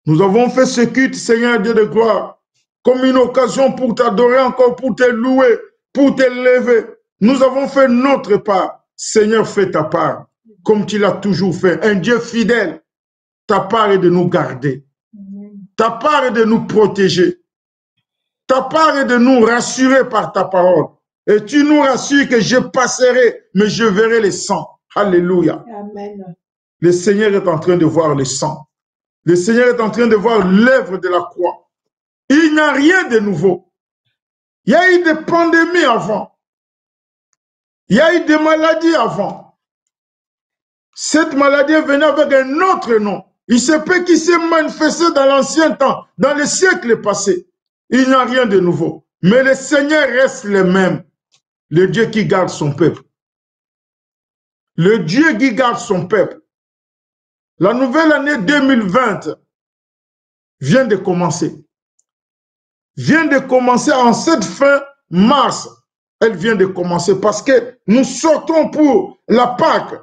Nous avons fait ce culte, Seigneur Dieu de gloire, comme une occasion pour t'adorer encore, pour te louer, pour t'élever. Nous avons fait notre part. Seigneur, fais ta part, comme tu l'as toujours fait. Un Dieu fidèle, ta part est de nous garder. Ta part est de nous protéger. Ta part est de nous rassurer par ta parole. Et tu nous rassures que je passerai, mais je verrai le sang. Alléluia. Amen. Le Seigneur est en train de voir le sang. Le Seigneur est en train de voir l'œuvre de la croix. Il n'y a rien de nouveau. Il y a eu des pandémies avant. Il y a eu des maladies avant. Cette maladie est venue avec un autre nom. Il se peut qu'il s'est manifesté dans l'ancien temps, dans les siècles passés. Il n'y a rien de nouveau. Mais le Seigneur reste le même. Le Dieu qui garde son peuple. Le Dieu qui garde son peuple. La nouvelle année 2020 vient de commencer. Vient de commencer en cette fin mars. Elle vient de commencer parce que nous sortons pour la Pâque,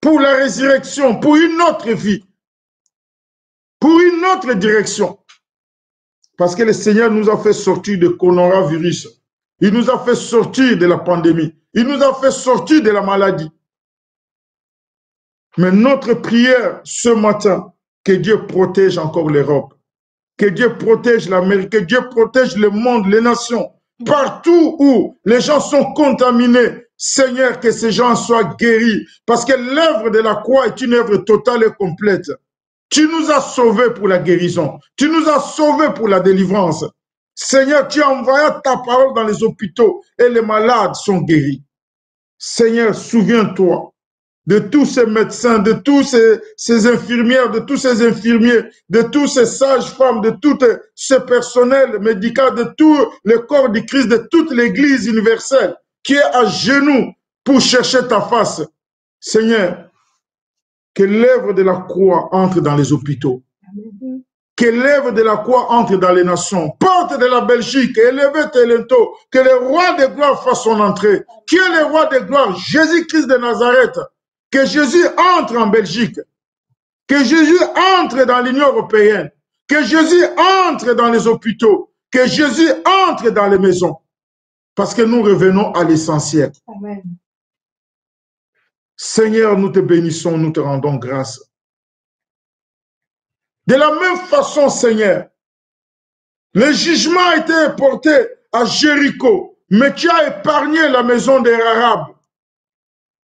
pour la résurrection, pour une autre vie, pour une autre direction. Parce que le Seigneur nous a fait sortir du coronavirus. Il nous a fait sortir de la pandémie. Il nous a fait sortir de la maladie. Mais notre prière ce matin, que Dieu protège encore l'Europe, que Dieu protège l'Amérique, que Dieu protège le monde, les nations. Partout où les gens sont contaminés, Seigneur, que ces gens soient guéris. Parce que l'œuvre de la croix est une œuvre totale et complète. Tu nous as sauvés pour la guérison. Tu nous as sauvés pour la délivrance. Seigneur, tu as envoyé ta parole dans les hôpitaux et les malades sont guéris. Seigneur, souviens-toi de tous ces médecins, de tous ces infirmières, de tous ces infirmiers, de tous ces sages-femmes, de tout ce personnel médical, de tout le corps du Christ, de toute l'Église universelle qui est à genoux pour chercher ta face. Seigneur, que l'œuvre de la croix entre dans les hôpitaux. Que l'œuvre de la croix entre dans les nations. Porte de la Belgique, élevez tes lenteaux, que le roi de gloire fasse son entrée. Qui est le roi de gloire? Jésus-Christ de Nazareth. Que Jésus entre en Belgique. Que Jésus entre dans l'Union européenne. Que Jésus entre dans les hôpitaux. Que Jésus entre dans les maisons. Parce que nous revenons à l'essentiel. Amen. Seigneur, nous te bénissons, nous te rendons grâce. De la même façon, Seigneur, le jugement a été porté à Jéricho, mais tu as épargné la maison des Arabes.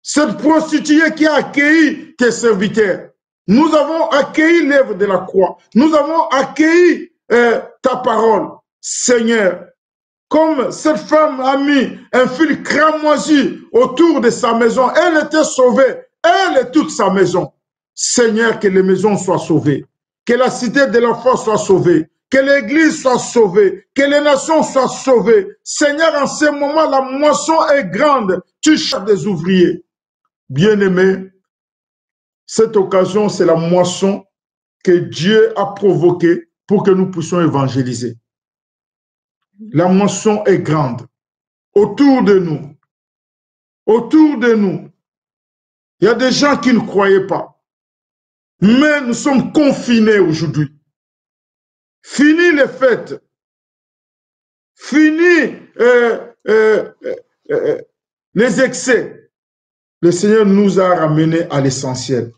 Cette prostituée qui a accueilli tes serviteurs. Nous avons accueilli l'œuvre de la croix. Nous avons accueilli ta parole. Seigneur, comme cette femme a mis un fil cramoisi autour de sa maison, elle était sauvée, elle et toute sa maison. Seigneur, que les maisons soient sauvées, que la cité de la foi soit sauvée, que l'église soit sauvée, que les nations soient sauvées. Seigneur, en ce moment, la moisson est grande, tu cherches des ouvriers. Bien-aimés, cette occasion, c'est la moisson que Dieu a provoquée pour que nous puissions évangéliser. La moisson est grande. Autour de nous, il y a des gens qui ne croyaient pas. Mais nous sommes confinés aujourd'hui. Fini les fêtes. Fini les excès. Le Seigneur nous a ramenés à l'essentiel.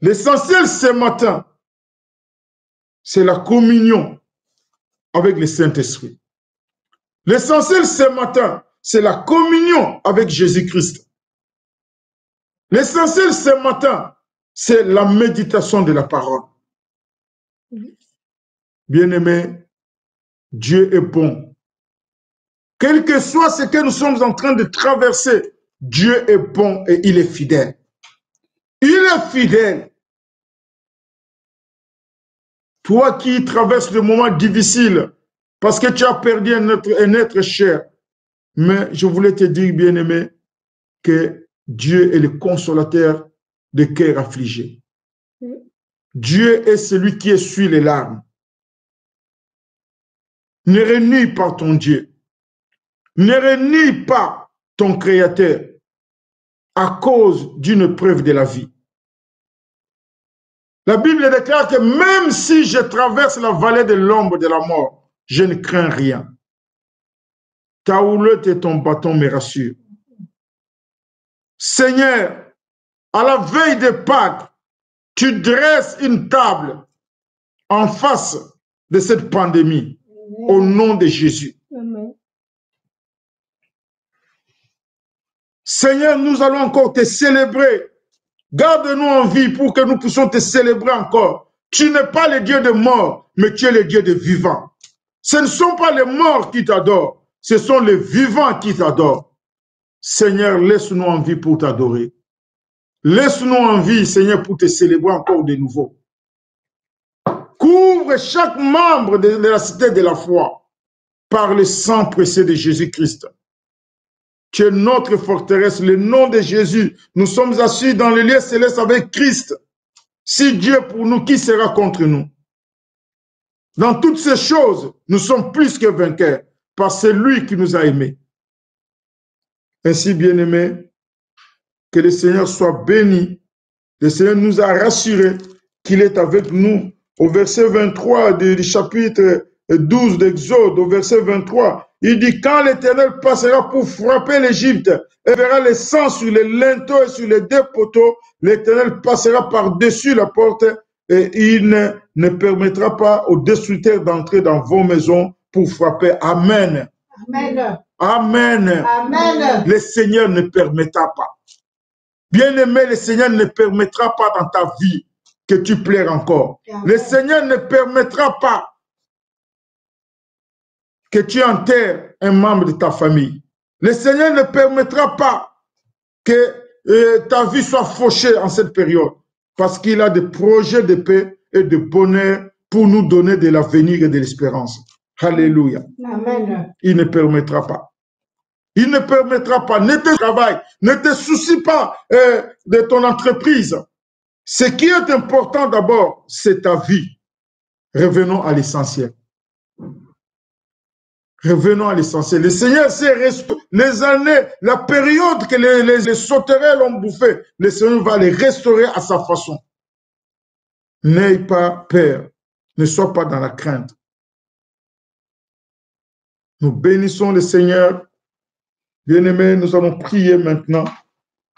L'essentiel ce matin, c'est la communion avec le Saint-Esprit. L'essentiel ce matin, c'est la communion avec Jésus-Christ. L'essentiel ce matin, c'est la méditation de la parole. Bien-aimés, Dieu est bon. Quel que soit ce que nous sommes en train de traverser, Dieu est bon et il est fidèle. Il est fidèle. Toi qui traverses le moment difficile parce que tu as perdu un être cher. Mais je voulais te dire, bien-aimé, que Dieu est le consolateur des cœurs affligés. Dieu est celui qui essuie les larmes. Ne renie pas ton Dieu. Ne renie pas ton Créateur à cause d'une preuve de la vie. La Bible déclare que même si je traverse la vallée de l'ombre de la mort, je ne crains rien. Ta houlette et ton bâton me rassurent. Seigneur, à la veille de Pâques, tu dresses une table en face de cette pandémie au nom de Jésus. Amen. Seigneur, nous allons encore te célébrer. Garde-nous en vie pour que nous puissions te célébrer encore. Tu n'es pas le Dieu de mort, mais tu es le Dieu de vivants. Ce ne sont pas les morts qui t'adorent, ce sont les vivants qui t'adorent. Seigneur, laisse-nous en vie pour t'adorer. Laisse-nous en vie, Seigneur, pour te célébrer encore de nouveau. Couvre chaque membre de la cité de la foi par le sang précieux de Jésus-Christ. Tu es notre forteresse, le nom de Jésus. Nous sommes assis dans le lieu céleste avec Christ. Si Dieu est pour nous, qui sera contre nous? Dans toutes ces choses, nous sommes plus que vainqueurs par celui qui nous a aimés. Ainsi, bien-aimés, que le Seigneur soit béni. Le Seigneur nous a rassurés qu'il est avec nous. Au verset 23 du chapitre 12 d'Exode, au verset 23, il dit, quand l'Éternel passera pour frapper l'Égypte et verra le sang sur les linteaux et sur les deux poteaux, l'Éternel passera par-dessus la porte et il ne permettra pas aux destructeurs d'entrer dans vos maisons pour frapper. Amen. Amen. Amen. Amen. Le Seigneur ne permettra pas. Bien-aimé, le Seigneur ne permettra pas dans ta vie que tu pleures encore. Amen. Le Seigneur ne permettra pas que tu enterres un membre de ta famille. Le Seigneur ne permettra pas que ta vie soit fauchée en cette période parce qu'il a des projets de paix et de bonheur pour nous donner de l'avenir et de l'espérance. Alléluia. Amen. Il ne permettra pas. Il ne permettra pas. Ne te travaille, ne te soucie pas de ton entreprise. Ce qui est important d'abord, c'est ta vie. Revenons à l'essentiel. Revenons à l'essentiel. Le Seigneur sait les années, la période que les sauterelles ont bouffé, le Seigneur va les restaurer à sa façon. N'aie pas peur. Ne sois pas dans la crainte. Nous bénissons le Seigneur. Bien-aimés, nous allons prier maintenant.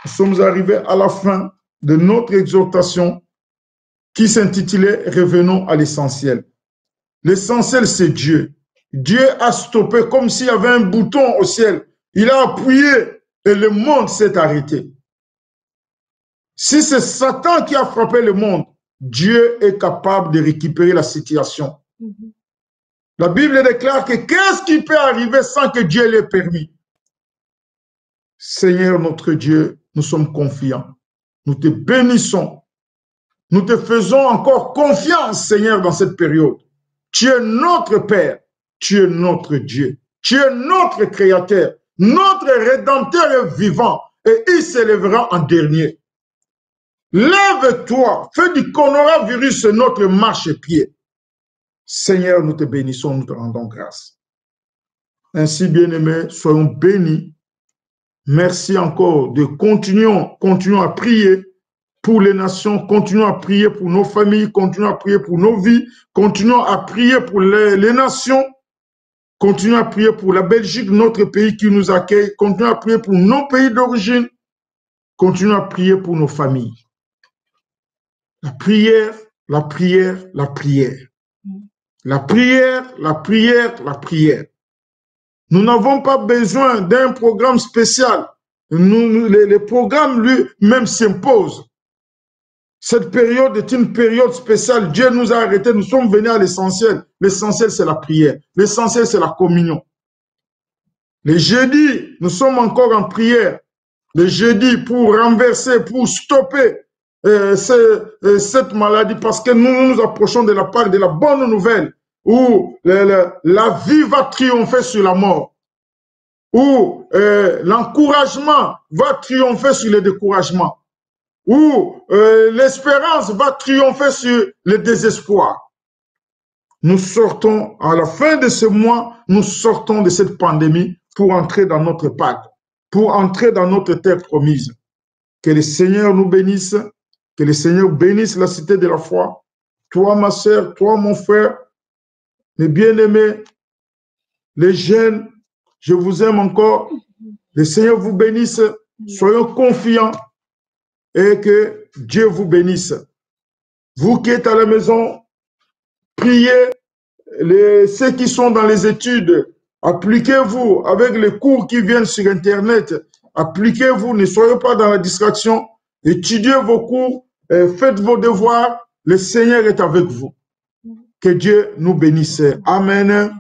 Nous sommes arrivés à la fin de notre exhortation qui s'intitulait « Revenons à l'essentiel ». L'essentiel, c'est Dieu. Dieu a stoppé comme s'il y avait un bouton au ciel. Il a appuyé et le monde s'est arrêté. Si c'est Satan qui a frappé le monde, Dieu est capable de récupérer la situation. La Bible déclare que qu'est-ce qui peut arriver sans que Dieu l'ait permis? Seigneur notre Dieu, nous sommes confiants. Nous te bénissons. Nous te faisons encore confiance, Seigneur, dans cette période. Tu es notre Père. Tu es notre Dieu. Tu es notre Créateur. Notre Rédempteur est vivant. Et il s'élèvera en dernier. Lève-toi. Fais du coronavirus notre marchepied. Seigneur, nous te bénissons, nous te rendons grâce. Ainsi, bien-aimés, soyons bénis. Merci encore de continuons à prier pour les nations, continuons à prier pour nos familles, continuons à prier pour nos vies, continuons à prier pour les nations, continuons à prier pour la Belgique, notre pays qui nous accueille, continuons à prier pour nos pays d'origine, continuons à prier pour nos familles. La prière, la prière, la prière. La prière, la prière, la prière. Nous n'avons pas besoin d'un programme spécial. Les programmes lui-même s'imposent. Cette période est une période spéciale. Dieu nous a arrêtés. Nous sommes venus à l'essentiel. L'essentiel, c'est la prière. L'essentiel, c'est la communion. Les jeudis, nous sommes encore en prière. Les jeudis pour renverser, pour stopper cette maladie parce que nous nous approchons de la part de la bonne nouvelle où la vie va triompher sur la mort, où l'encouragement va triompher sur le découragement, où l'espérance va triompher sur le désespoir. Nous sortons, à la fin de ce mois, nous sortons de cette pandémie pour entrer dans notre pacte, pour entrer dans notre terre promise. Que le Seigneur nous bénisse, que le Seigneur bénisse la cité de la foi. Toi, ma sœur, toi, mon frère, mes bien-aimés, les jeunes, je vous aime encore. Le Seigneur vous bénisse. Soyons confiants et que Dieu vous bénisse. Vous qui êtes à la maison, priez. Ceux qui sont dans les études, appliquez-vous avec les cours qui viennent sur Internet. Appliquez-vous, ne soyez pas dans la distraction. Étudiez vos cours, faites vos devoirs. Le Seigneur est avec vous. Que Dieu nous bénisse. Amen.